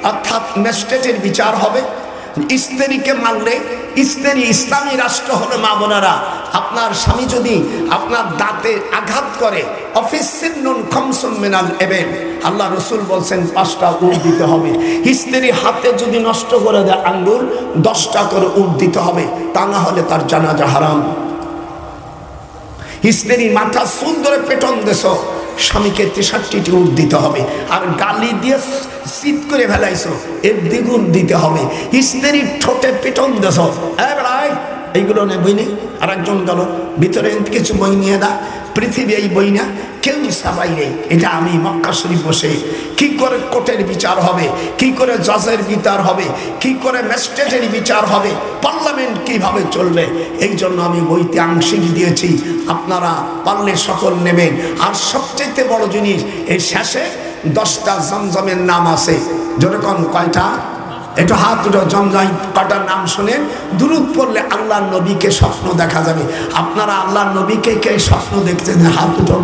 অর্থাৎ ম্যাজিস্ট্রেটের বিচার হবে, স্ত্রীকে মারলে, স্ত্রী ইসলামী রাষ্ট্র হলে মা বোনেরা, আপনার স্বামী যদি আপনার দাঁতে আঘাত করে, অফিসিন্নুন খামসুন মিনাল ইবিল, আল্লাহ রসুল বলছেন 5টা উট দিতে হবে। স্ত্রী হাতে যদি নষ্ট করে দেয় আঙ্গুল, 10টা করে উট দিতে হবে, তা না হলে তার জানাজা হারাম। স্ত্রী মাথা চুল ধরে পেটন দেশ, স্বামীকে 63টি উট দিতে হবে। আর গালি দিয়ে শীত করে ফেলাইছো, এর দ্বিগুণ দিতে হবে। স্ত্রীর ঠোঁটে পেটন দেশ, এইগুলো নেই বই নেই। আর একজন গেল ভিতরে কিছু বই নিয়ে দা, পৃথিবী এই বই না, কেউ সাবাই নেই। এটা আমি মক্কা শরীফ বসে কি করে কোর্টের বিচার হবে, কি করে জজের বিচার হবে, কি করে ম্যাজিস্ট্রেটের বিচার হবে, পার্লামেন্ট কিভাবে চলবে, এই জন্য আমি বইতে আংশিক দিয়েছি। আপনারা পারলে সকল নেবেন। আর সবচেয়ে বড় জিনিস, এই শেষে 10টা জমজমের নাম আছে। যেরকম কয়টা? একটু হাত উঠো, জমজম কটার নাম শুনেন। দুরূদ পড়লে আল্লাহর নবীকে স্বপ্ন দেখা যাবে। আপনারা আল্লাহর নবীকে কে স্বপ্ন দেখছেন? হাত উঠন,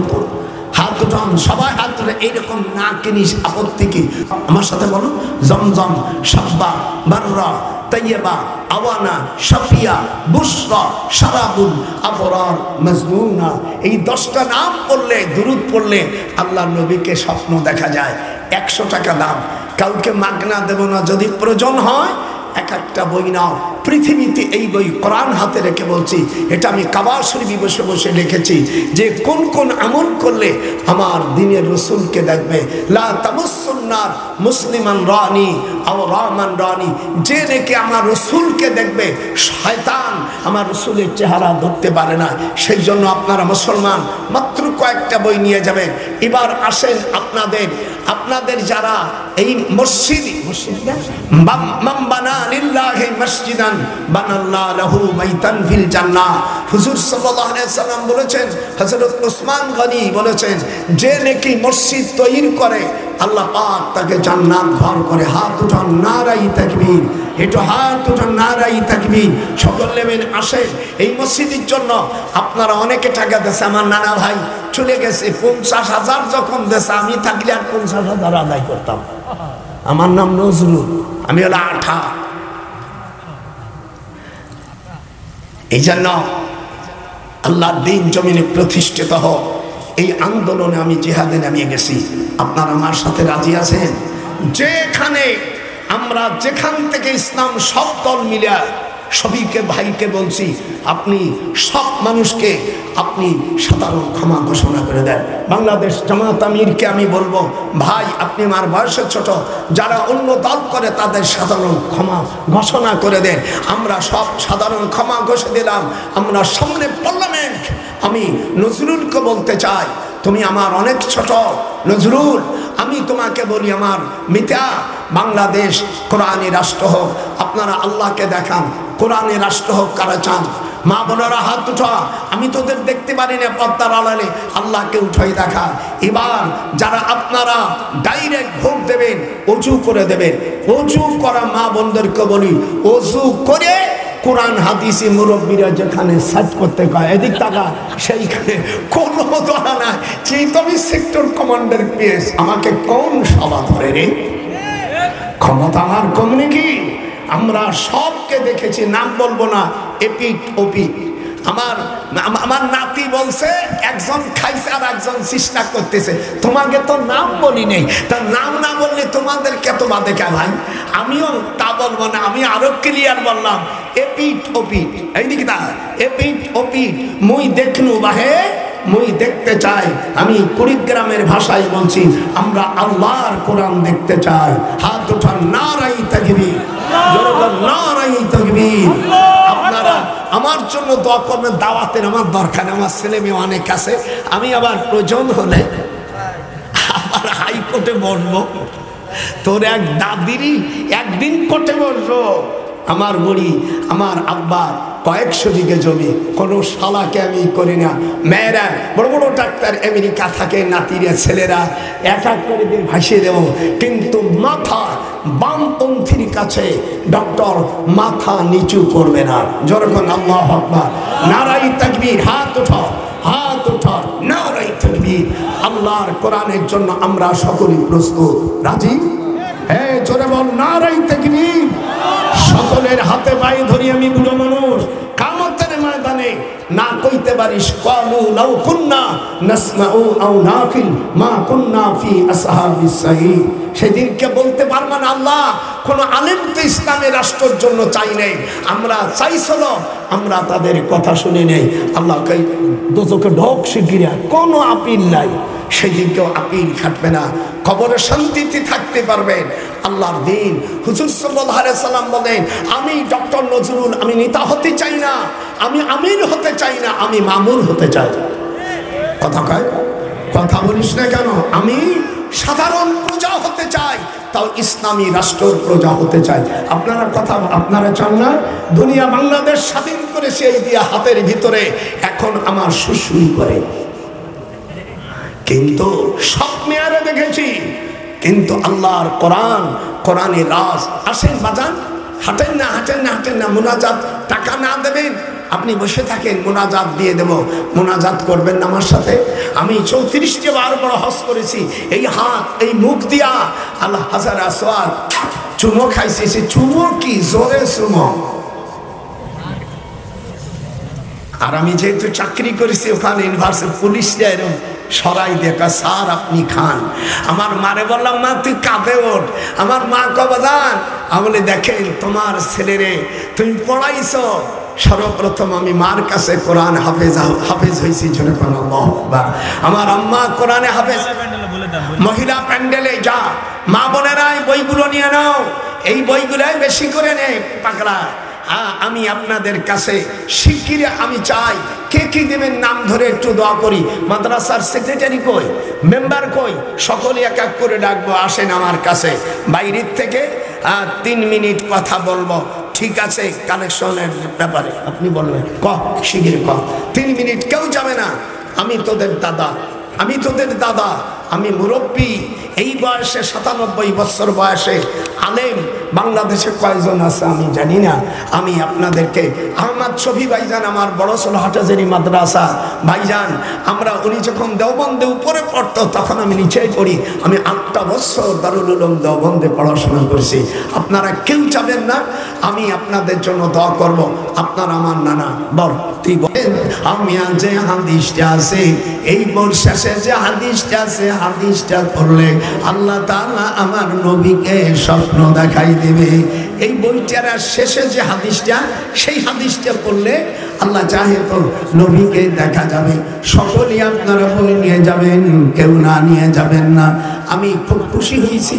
হাত উঠান, সবাই হাত তুলে। এইরকম না কিনিস, আপত্তি কি? আমার সাথে বলো, জমজম, সাব্বা, বাররা, তাইয়্যিবা, আওয়ানা, শাফিয়া, বুশরা, শারাবুল আবরার, মাজনুনা। এই 10টা নাম পড়লে, দুরূদ পড়লে আল্লাহর নবীকে স্বপ্ন দেখা যায়। 100 টাকা দাম, কাউকে মাগনা দেব না। যদি প্রয়োজন হয় একটা বই নাও। পৃথিবীতে এই বই কোরআন হাতে রেখে বলছি, এটা আমি কাবা শরীফে বসে বসে লিখেছি যে কোন কোন আমল করলে আমার দ্বীনের রাসূলকে দেখবে। লা তামাসসুন্নার মুসলিমান রানি আও রামান রানি, যে নাকি আমার রাসূলকে দেখবে, শয়তান আমার রাসূলের চেহারা ধরতে পারে না। সেই জন্য আপনারা মুসলমান মাত্র কয়েকটা বই নিয়ে যাবেন। এবার আসেন আপনাদের যারা এই মসজিদ মামবানা লিল্লাহি মসজিদান বানাল্লাহু লাহু বাইতান ফিল জান্নাহ। হুজুর সাল্লাল্লাহু আলাইহি সাল্লাম বলেছেন, হযরত ওসমান গনি বলেছেন, যে নাকি মসজিদ তৈরি করে আল্লাহ পাক তাকে জান্নাত ঘর করে। হাত উঠান, নারাই তাকবীর। একটু হাত উঠান, নারাই তাকবীর। সকল নেবেন, আসেন এই মসজিদের জন্য। আপনারা অনেকে টাকা দেশে, আমার নানা ভাই চলে গেছে, 50,000 যখন দেশে, আমি থাকলে আর 50,000 আদায় করতাম। আমার নাম নজরুল, আমি হলো আঠা। এই জন্য আল্লাহর দ্বীন জমিনে প্রতিষ্ঠিত হোক, এই আন্দোলনে আমি জিহাদে নামিয়ে গেছি। আপনারা আমার সাথে রাজি আছেন? যেখানে আমরা যেখান থেকে ইসলাম সব দল মিলে সবিকে ভাইকে বলছি, আপনি সব মানুষকে আপনি সাধারণ ক্ষমা ঘোষণা করে দেন। বাংলাদেশ জামাত আমিরকে আমি বলবো, ভাই আপনি আমার বয়সে ছোট, যারা অন্য দল করে তাদের সাধারণ ক্ষমা ঘোষণা করে দেন। আমরা সব সাধারণ ক্ষমা ঘোষণা দিলাম। আমরা সামনে পার্লামেন্ট, আমি নজরুলকে বলতে চাই, তুমি আমার অনেক ছোট নজরুল, আমি তোমাকে বলি আমার মিতা, বাংলাদেশ কোরআনী রাষ্ট্র হোক। আপনারা আল্লাহকে দেখান, কোরআনী রাষ্ট্র হোক কারা চান? মা বোনেরা হাত উঠা, আমি তোদের দেখতে পারি না পর্দার আড়ালে, আল্লাহকে উঠাই দেখা। এবার যারা আপনারা ডাইরেক্ট ভোট দেবেন, অজু করে দেবেন। অজু করা মা বোনদেরকে বলি, অজু করে কোরআন হাদিসি মুরব্বীরা যেখানে সার্চ করতে কয়, এদিক টাকা, সেইখানে কোনো ধরা নাই। যেই তুমি সেক্টর কমান্ডার পিএস, আমাকে কোন সভা ধরে রে? ক্ষমতা আমার কম নাকি? আমরা সবকে দেখেছি, নাম বলবো না, এপিট ওপিট। আমার নাতি বলছে একজন খাইছে আর একজন চেষ্টা করতেছে, তোমাকে তো নাম বলি নেই, তার নাম না বললে তোমাদেরকে তো বাদে কে ভাই? আমিও তা বলবো না, আমি আরো ক্লিয়ার বললাম, এপিট ওপিট। এইদিকে তা এপিট ওপিট, মুই দেখনু বাহে মুই দেখতে চাই। আমি কুড়িগ্রামের ভাষায় বলছি, আমরা আল্লাহর কোরআন দেখতে চাই। হাত উঠান, নারাই তাকবীর, নারাই তাকবীর। আপনারা আমার জন্য দোয়া করবেন। দাওয়াতের আমার দরকার, আমার ছেলে মেয়ে অনেক আছে, আমি আবার প্রয়োজন হলে আবার হাইকোর্টে বসবো। তোর এক দাদিরই একদিন কোর্টে বসবো। আমার বুড়ি, আমার আব্বার কয়েকশো বিঘে জমি, কোনো শালাকে আমি করি না। মেয়েরা বড় বড় ডাক্তার আমেরিকা থাকে, নাতিরা ছেলেরা এক এক করে দিয়ে ভাসিয়ে দেব, কিন্তু মাথা বামপন্থীর কাছে ডক্টর মাথা নিচু করবে না। যখন আল্লাহু আকবার, নারাই তাকবীর, হাত উঠাও, হাত উঠাও, নারাই তাকবীর। আল্লাহর কোরআনের জন্য আমরা সকলেই প্রস্তুত, রাজি? হ্যাঁ, জোরে বল, নারাই তাকবীর। সকলের হাতে পায়ে ধরি, আমি বুড়ো মানুষ, কিয়ামতের ময়দানে না কইতে পারিস ক্বালু লাউ কুন্না নাসমাউ আও নাকিল মা কুন্না ফি আসহাবিস সাঈদ। সেদিনকে বলতে পারবা না, আল্লাহ কোন আলেম তো ইসলামের রাষ্ট্রের জন্য চাই নাই, আমরা চাইছিল, আমরা তাদের কথা শুনে নেই। আল্লাহ কই দোজখে ঢোক শিগগিরা, কোনো আপিল নাই। সেদিনকেও আপিল খাটবে না, কবরে শান্তিতে থাকতে পারবেন। আল্লাহর দ্বীন, হুজুর সাল্লাল্লাহু আলাইহি সাল্লাম বলেন, আমি ডক্টর নজরুল, আমি নেতা হতে চাই না, আমি আমির হতে চাই না, আমি মামুর হতে চাই। কথা কয়, কথা বলিস না কেন? আমি সাধারণ প্রজা হতে চাই, তাও ইসলামী রাষ্ট্রের প্রজা হতে চাই। আপনারা কথা আপনারা চান না? দুনিয়া বাংলাদেশ স্বাধীন করেছে এই দিয়া হাতের ভিতরে, এখন আমার সুসুই করে, কিন্তু সব মেয়ারে দেখেছি, কিন্তু আল্লাহর কোরআন, কোরআনের রাজ। আসেন বাজান, হাঁটেন না, হাঁটেন না, হাঁটেন না। মোনাজাত টাকা না দেবেন, আপনি বসে থাকেন, মোনাজাত দিয়ে দেব। মোনাজাত করবেন না আমার সাথে? আমি 34টি বার বড় হজ করেছি, এই হাত এই মুখ দিয়া আল্লাহ হাজার আসওয়ার চুমো খাইছি। সে চুমো কি জোরে চুমো। আর আমি যেহেতু চাকরি করেছি ওখানে ইউনিভার্সিটি, পুলিশরা এরকম সরাই দেখা, স্যার আপনি খান। আমার মারে বললাম, মা তুই কাঁধে ওঠ। আমার মা কবাদান, আমি বলে দেখেন তোমার ছেলেরে তুমি পড়াইছ। সর্বপ্রথম আমি মার কাছে কোরআন হাফেজ হয়েছি, জোরে কোন আল্লাহু আকবার। আমার আম্মা কোরআনে হাফেজ। মহিলা প্যান্ডেলে যা, মা বোনেরা বইগুলো নিয়ে নাও, এই বইগুলাই বেশি করে নে পাগলা। আমি আপনাদের কাছে শিগগিরই আমি চাই, কে কি দেবেন নাম ধরে একটু দোয়া করি। মাদ্রাসার সেক্রেটারি কই, মেম্বার কই, সকলে এক এক করে ডাকবো, আসেন আমার কাছে। বাইরের থেকে 3 মিনিট কথা বলবো, ঠিক আছে? কানেকশনের ব্যাপারে আপনি বলবেন, শিগগির 3 মিনিট, কেউ যাবে না। আমি তোদের দাদা, আমি তোদের দাদা, আমি মুরব্বী। এই বয়সে 97 বছর বয়সে আলেম বাংলাদেশে কয়জন আছে আমি জানি না। আমি আপনাদেরকে আহমদ শফি ভাইজান, আমার বড় সোলহাটাজারি মাদ্রাসা ভাইজান, উনি যখন দেওবন্দে উপরে পড়তো তখন আমি নিচেই পড়ি। আমি 8টা বছর দারুল উলুম দেওবন্দে পড়াশোনা করছি। আপনারা কেউ যাবেন না, আমি আপনাদের জন্য দোয়া করব। আপনারা আমার নানা বল, তুই বলেন আমি যে হাদিসটা আছে, এই বর্ষাসে যে হাদিসটা আছে, হাদিসটা পড়লে আল্লাহ তাআলা আমার নবীকে স্বপ্ন দেখাই দেবে। এই বইটার শেষে যে হাদিসটা, সেই হাদিসটা পড়লে আল্লাহ চাহে তো নবীকে দেখা যাবে। সকলেই আপনারা বই নিয়ে যাবেন, কেউ না নিয়ে যাবেন না। আমি খুব খুশি হয়েছি।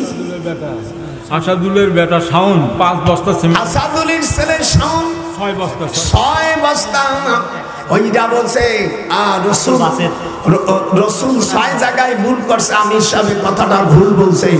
আসাদুলের বেটা শাওন 5 বস্তা সিমেন্ট, আসাদুলের ছেলে শাওন 6 বস্তা, 6 বস্তা। ওইটা বলছে রসুল 6 জায়গায় ভুল করছে। আমির সাহেব কথাটা ভুল বলছে,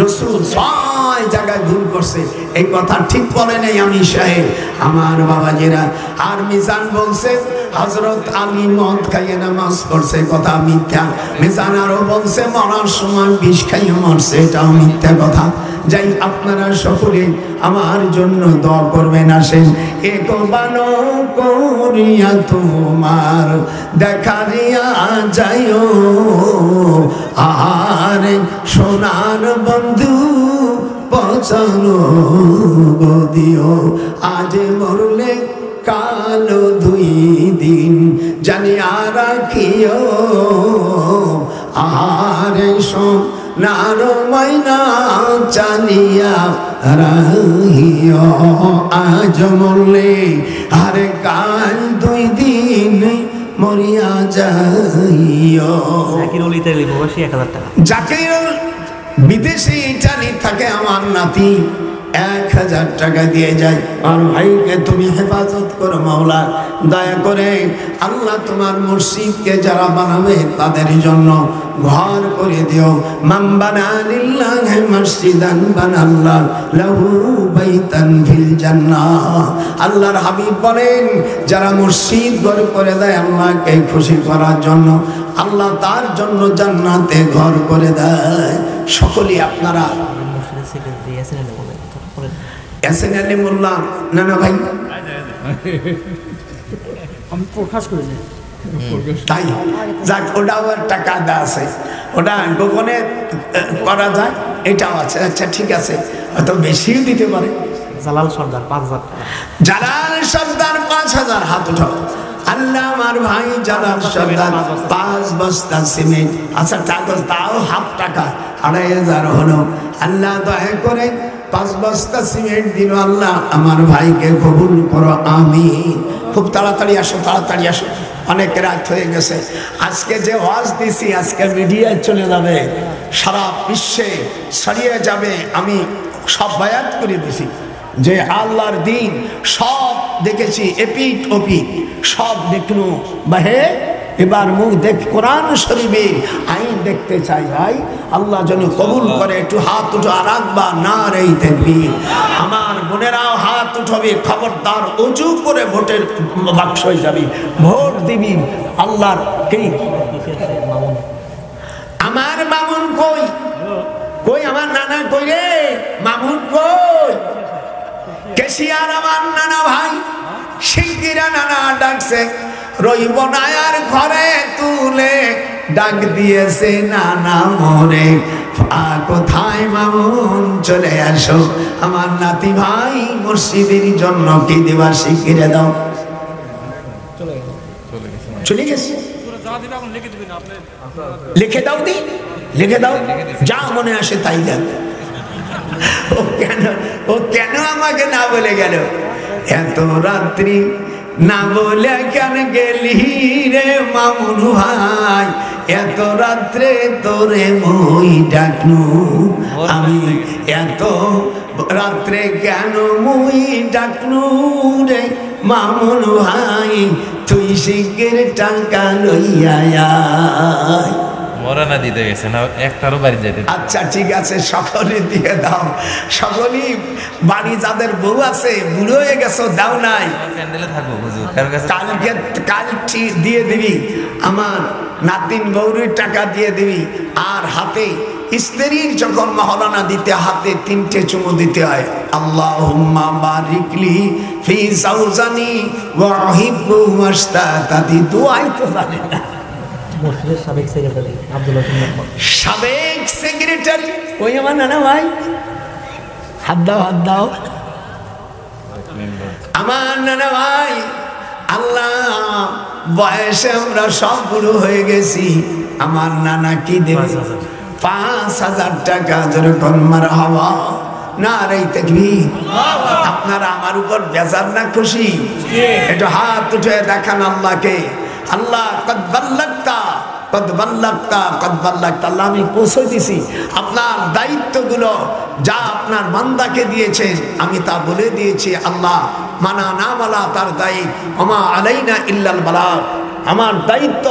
রসুল 6 জায়গায় ভুল করছে, এই কথা ঠিক বলে নাই আমির সাহেব, আমার বাবাজিরা। আর মিজান বলছে হযরত আলী মদ খাইয়ে নামাজ পড়ছে, কথা মিথ্যা। মিজান আরো বলছে মরার সময় বিষ খাইয়ে মরছে, এটাও মিথ্যা কথা। যাই, আপনারা সকলে আমার জন্য দোয়া করবেন। আসেন, একবানো করিয়া তোমার দেখা দিয়া যাইও, আর সোনার বন্ধু পছানো দিও। আজ মরলে কালো 2 দিন জানিয়া রাখিও, আর সোনার ময়না চালিয়া রাখিও। আজ মরলে আর কাল 2 দিন মরিয়া যাইও। জাকিরুল বিদেশে ইটালি থাকে, আমার নাতি 1000 টাকা দিয়ে যায়। আর ভাইকে তুমি হেফাজত করো মাওলা, দয়া করে আল্লাহ তোমার মসজিদকে যারা বানাবে তাদের জন্য ঘর করে দিও। মান বানা লিল্লাহি মসজিদান বানাল্লাহু লাহু বাইতান ফিল জান্নাহ। আল্লাহর হাবিব বলেন, যারা মসজিদ ঘর করে দেয় আল্লাহকে খুশি করার জন্য, আল্লাহ তার জন্য জান্নাতে ঘর করে দেয়। সকলেই আপনারা এসএনএল মোল্লা নানা ভাই আমি প্রকাশ করি না, তাই যাক, ওটাও একটা কায়দা আছে, ওটা গোপনে করা যায়, এটাও আছে। আচ্ছা ঠিক আছে, হয়তো বেশিও দিতে পারে। জালাল সর্দার 5000 টাকা, জালাল সর্দার 5000, হাত উঠাও। আল্লাহ আমার ভাই জালাল সর্দার 5 বস্তা সিমেন্ট। আচ্ছা তাও হাফ টাকা, 2500 হলো। আল্লাহ দয়া করে 5 বস্তা সিমেন্ট দিল। আল্লাহ আমার ভাইকে কবুল করো, আমিন। খুব তাড়াতাড়ি আসো, তাড়াতাড়ি আসো, অনেক রাত হয়ে গেছে। আজকে যে ওয়াজ দিছি আজকে মিডিয়ায় চলে যাবে, সারা বিশ্বে ছড়িয়ে যাবে। আমি সব বায়াত করে দিছি যে আল্লাহর দিন সব দেখেছি, এপিট ওপিট সব দেখলো বাহে। এবার মুখ দেখ, কোরআন শরীফের আইন দেখতে চাই ভাই। আল্লাহ যেন কবুল করে। একটু হাত উঠো আর রাখবা না রে তাকবীর। আমার বোনেরাও হাত উঠাবে, খবরদার উঁচু করে ভোটের বাক্স হয়ে যাবি, ভোট দিবি আল্লাহর। কি আমার মামুন কই? কই আমার নানা কই রে? মামুন কই? কেশিয়ার আমার নানা ভাই শিগগিরা নানা ডাকছে, রইব না আর ঘরে তুলে ডাক দিয়েছে নানা মোরে। কোথায় মামুন চলে আসো, আমার নাতি ভাই মসজিদের জন্য কি দেবা শিগগিরে দাও। চলে গেছে, লিখে দাও, দি লিখে দাও, যা মনে আসে তাই দেন। ও কেন আমাকে না বলে গেল? এত রাত্রি না বলে কেন গেলি রে মামুন ভাই? এত রাত্রে তোরে মই ডাকনু আমি, এত রাত্রে কেন মই ডাকনু রে মামুন ভাই? তুই শিগগির টাকা লইয়া আয়। মরানা দিতে গেছে না, একটারও বাড়ি যেতে। আচ্ছা ঠিক আছে, সকলে দিয়ে দাও। সকলেই বাড়ি যাদের বউ আছে, বুড়ো হয়ে গেছো, দাও নাই, প্যান্ডেলে থাকবো হুজুর, কার কাছে কাল দিয়ে দিবি। আমার নাতিন বউরির টাকা দিয়ে দিবি। আর হাতে স্ত্রীর যখন মহরানা দিতে হাতে 3টে চুমু দিতে হয়। আল্লাহুম্মা বারিকলি ফি যাওজানি ওয়া উহিব্বু মাশতাতাতি। দোয়াই তো জানে না। মসজিদের সাবেক সেক্রেটারি আব্দুল হাকিম মোহাম্মদ। সাবেক সেক্রেটারি ওই আমার নানা ভাই, হাত দাও হাত দাও। আমার নানা ভাই, আল্লাহ বয়সে আমরা সব বুড়ো হয়ে গেছি। আমার নানা কি দেবে? 5,000 টাকা। যেরকম মার হাওয়া না রে তাকবীর। আপনারা আমার উপর বেজার না খুশি? একটু হাত উঠে দেখান আল্লাহকে। আল্লাহ কদ বাল্লাগতা কদ বাল্লাগতা কদ বাল্লাগতা। আল্লাহ আমি পৌঁছে দিছি। আপনার দায়িত্বগুলো যা আপনার বান্দাকে দিয়েছেন আমি তা বলে দিয়েছি। আল্লাহ মানা না মালা তার দায়িত্ব, ওমা আলাইনা ইল্লাল বালাগ। আমার দায়িত্ব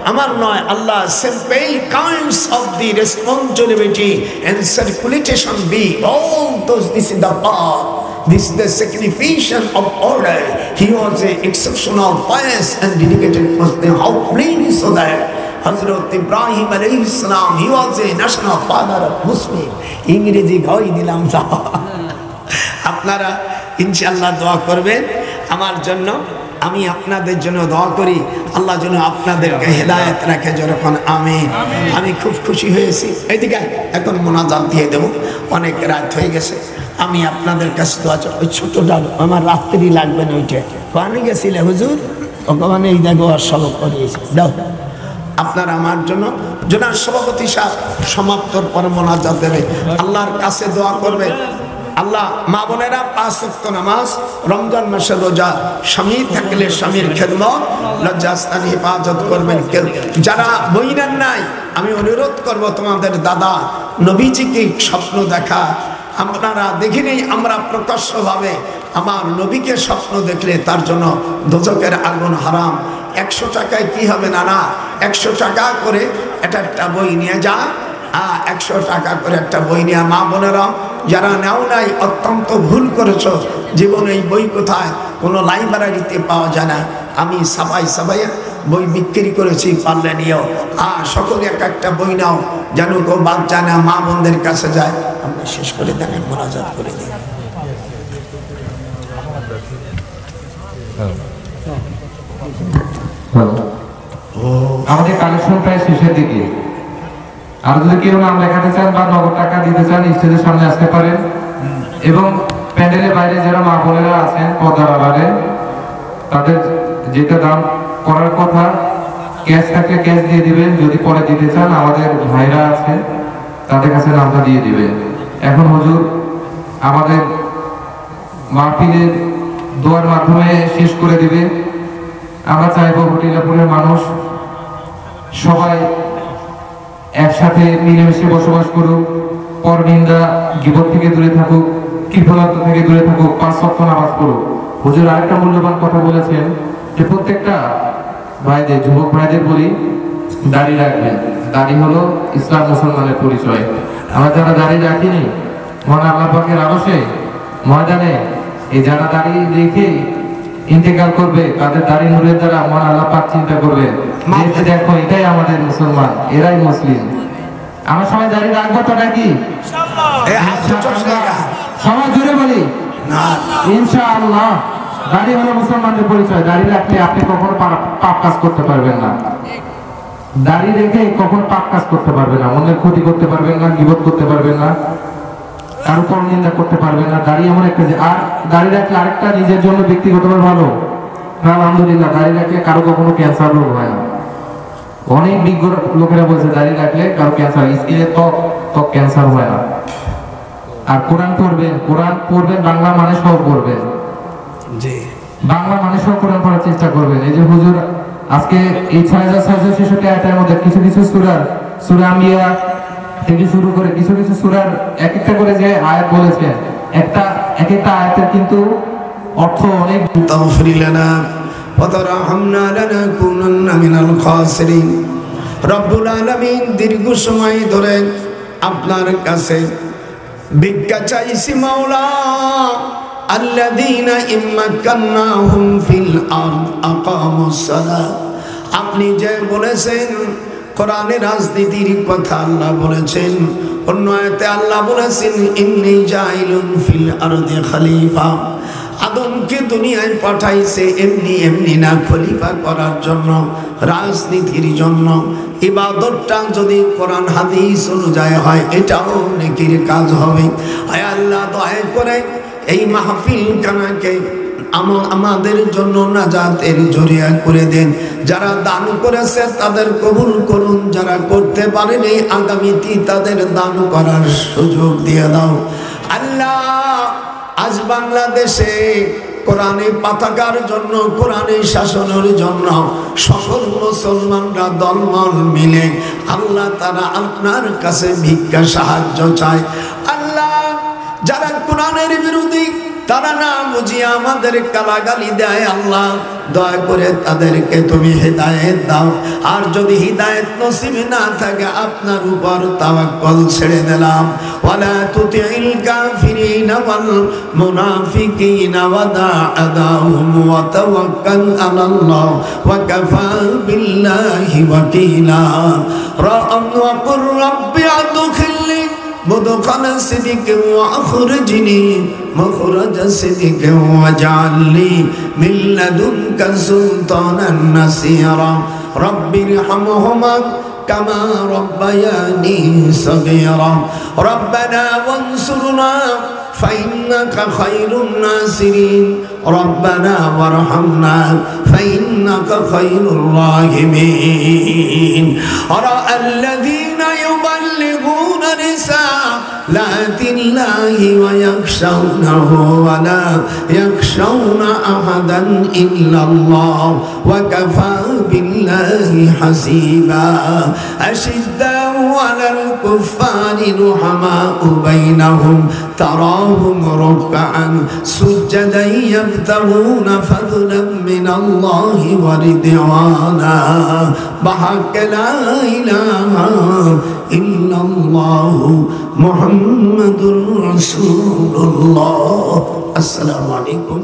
আমার নয়। আল্লাহ simple kinds of the responsibility and circulation be all those. This is the path. This is the sacrifice of order. He was an exceptional pious and dedicated Muslim. How plain is so that Hazrat Ibrahim alayhi salam, he was a national father of Muslim. ইংরেজি গাই দিলাম। আপনারা ইনশাআল্লাহ দোয়া করবেন আমার জন্য, আমি আপনাদের জন্য দোয়া করি। আল্লাহ যেন আপনাদেরকে হেদায়েত রাখে। যখন আমিন। আমি খুব খুশি হয়েছি। এইদিকে এখন মোনাজাত দিয়ে দেবো, অনেক রাত হয়ে গেছে। আমি আপনাদের কাছে দোয়া চাই। ওই ছোটটা আমার রাত্রি লাগবে না, ওইটা কানে গেছিলে হুজুর, ওখানে এই দেখো আর সবক করিয়েছি। দাও আপনারা আমার জন্য। জনার সভাপতি সাহেব সমাপ্তর পরে মোনাজাত দেবে, আল্লাহর কাছে দোয়া করবে। আল্লাহ মা বোনেরা 5 ওয়াক্ত নামাজ, রমজান মাসের রোজা, স্বামী থাকলে স্বামীর খেদমত, লজ্জাস্থান হেফাজত করবেন। কেউ যারা বইনার নাই, আমি অনুরোধ করব তোমাদের দাদা নবীজিকে স্বপ্ন দেখা। আপনারা দেখিনি আমরা প্রকাশ্যভাবে আমার নবীকে স্বপ্ন দেখলে তার জন্য দোজকের আগুন হারাম। 100 টাকায় কি হবে নানা? 100 টাকা করে একটা বই নিয়ে যা। 100 টাকা করে একটা বই নিয়ে মা বোনেরা যারা নেও নাই অত্যন্ত ভুল করেছ। জীবনে এই বই কোথায়? কোনো লাইব্রেরিতে পাওয়া যায় না। আমি সাবাই বই বিক্রি করেছি, পারলে নিও। সকলে একটা বই নাও, যেন কেউ বাদ যায় না, মা বোনদের কাছে যায়। আমরা শেষ করে দেখেন, মোনাজাত করে দিই। আমাদের কালেকশন প্রায় শেষের দিকে। আর যদি কেউ নাম লেখাতে চান বা নগদ টাকা দিতে চান, স্টেজের সামনে আসতে পারেন। এবং প্যান্ডেলের বাইরে যারা মা বোনেরা আছেন পর্দার আড়ালে, তাদের যেটা দাম করার কথা ক্যাশ থাকলে ক্যাশ দিয়ে দিবেন। যদি পরে দিতে চান, আমাদের ভাইরা আছে তাদের কাছে নামটা দিয়ে দিবেন। এখন হুজুর আমাদের মাহফিলের দোয়ার মাধ্যমে শেষ করে দিবে। আমরা চাইবো হটিলাপুরের মানুষ সবাই একসাথে মিলেমিশে বসবাস করুক, পরনিন্দা গীবত থেকে দূরে থাকুক, কৃপণতা থেকে দূরে থাকুক, 5 ওয়াক্ত নামাজ পড়ুক। হুজুর আরেকটা মূল্যবান কথা বলেছেন যে প্রত্যেকটা ভাইদের, যুবক ভাইদের বলি দাড়ি রাখবেন। দাড়ি হলো ইসলাম মুসলমানের পরিচয়। আমরা যারা দাড়ি রাখিনি, মহান আল্লাহ পাকের আদেশে ময়দানে এই যারা দাড়ি রেখে ইন্তেকাল করবে, তাদের দাড়ি নূরের দ্বারা মহান আল্লাহ পাক চিন্তা করবে, দেখো এটাই আমাদের মুসলমান, এরাই মুসলিম। আমরা সবাই দাড়ি রাখবো তো নাকি? সবাই জুড়ে বলি ইনশাআল্লাহ। দাড়ি হলো মুসলমানদের পরিচয়। দাড়ি রাখলে আপনি কখনো পাপ কাজ করতে পারবেন না। দাড়ি রেখে কখনো পাপ কাজ করতে পারবেন না, মনের ক্ষতি করতে পারবেন না, গীবত করতে পারবেন না, কারো পরনিন্দা করতে পারবেন না। দাড়ি এমন একটা যে, আর দাড়ি রাখলে আরেকটা নিজের জন্য ব্যক্তিগতভাবে ভালো, আলহামদুলিল্লাহ, দাড়ি রাখলে কারো কখনো ক্যান্সার রোগ হয় না। অনেক বিজ্ঞ লোকেরা বলছে দাড়ি রাখলে কারো ক্যান্সার, স্কিনের ত্বক ক্যান্সার হয় না। আর কোরআন পড়বেন, বাংলা মানে সহ পড়বেন, বাংলা মানে সহ কোরআন পড়ার চেষ্টা করবেন। এই যে হুজুর আজকে এই 6666 আয়াতের মধ্যে কিছু কিছু সূরা আম্বিয়া থেকে শুরু করে কিছু কিছু সূরার এক একটা করে যে আয়াত বলেছেন, এক একটা আয়াতের কিন্তু অর্থ অনেক। তাগফির লানা ওয়া তারহামনা লানাকুনান্না মিনাল খাসিরিন রব্বুল আলামিন দীর্ঘ সময় ধরে আপনার কাছে ভিক্ষা চাইছি মাওলা। আল্লাযীনা ইম্মাক্কান্নাহুম ফিল আরদ আকামুস সালাত, আপনি যে বলেছেন কোরআনে রাজনীতির কথা আল্লাহ বলেছেন, অন্য আয়াতে আল্লাহ বলেছেন ইন্নী জাইলুন ফিল আরদি খলিফা, আদমকে দুনিয়ায় পাঠাইছে এমনি এমনি না, খলিফা করার জন্য, রাজনীতির জন্য। ইবাদতটা যদি কোরআন হাদিস অনুযায়ী হয় এটাও নেকির কাজ হবে। আয় আল্লাহ দয়া করে এই মাহফিল খানাকে আমাদের জন্য নাজাতের জরিয়া করে দেন। যারা দান করেছে তাদের কবুল করুন, যারা করতে পারেনি আগামীতে তাদের দান করার সুযোগ দিয়ে দাও আল্লাহ। আজ বাংলাদেশে কোরআনে পতাকার জন্য, কোরআনে শাসনের জন্য সকল মুসলমানরা দলমল মিলে আল্লাহ তারা আপনার কাছে ভিক্ষা সাহায্য চায় আল্লাহ। যারা কোরআনের বিরোধী তারা না বুঝিয়ে আমাদের গালাগালি দেয় আল্লাহ, দয়া করে তাদেরকে তুমি হিদায়াত দাও। আর যদি হিদায়াত নসিব না থাকে আপনার উপর তাওয়াক্কুল ছেড়ে দিলাম। ওয়ালা তুতিল কাফিরিনা ওয়াল মুনাফিকিনা ওয়াদা'হুম ওয়া তাওয়াক্কাল আলাল্লাহ ওয়া কাফা বিল্লাহি ওয়াকিলা। ওয়া কুর রাব্বি আদখিলনি مدخل صدق واخرجني مخرج صدق واجعل لي من لدنك سلطانا نصيرا رب ارحمهما كما ربياني صغيرا ربنا وانصرنا فإنك خير الناصرين ربنا وارحمنا فإنك خير الراحمين رأى الذين يبلغون رسالات الله ويخشونه ولا يخشون أحدا إلا الله وكفى بالله حسيبا أشداء على الكفار رحماء بينهم تراهم ركعا سجدا يبتغون فضلا من الله ورضوانا بحق لا إله إلا الله محمد رسول الله السلام عليكم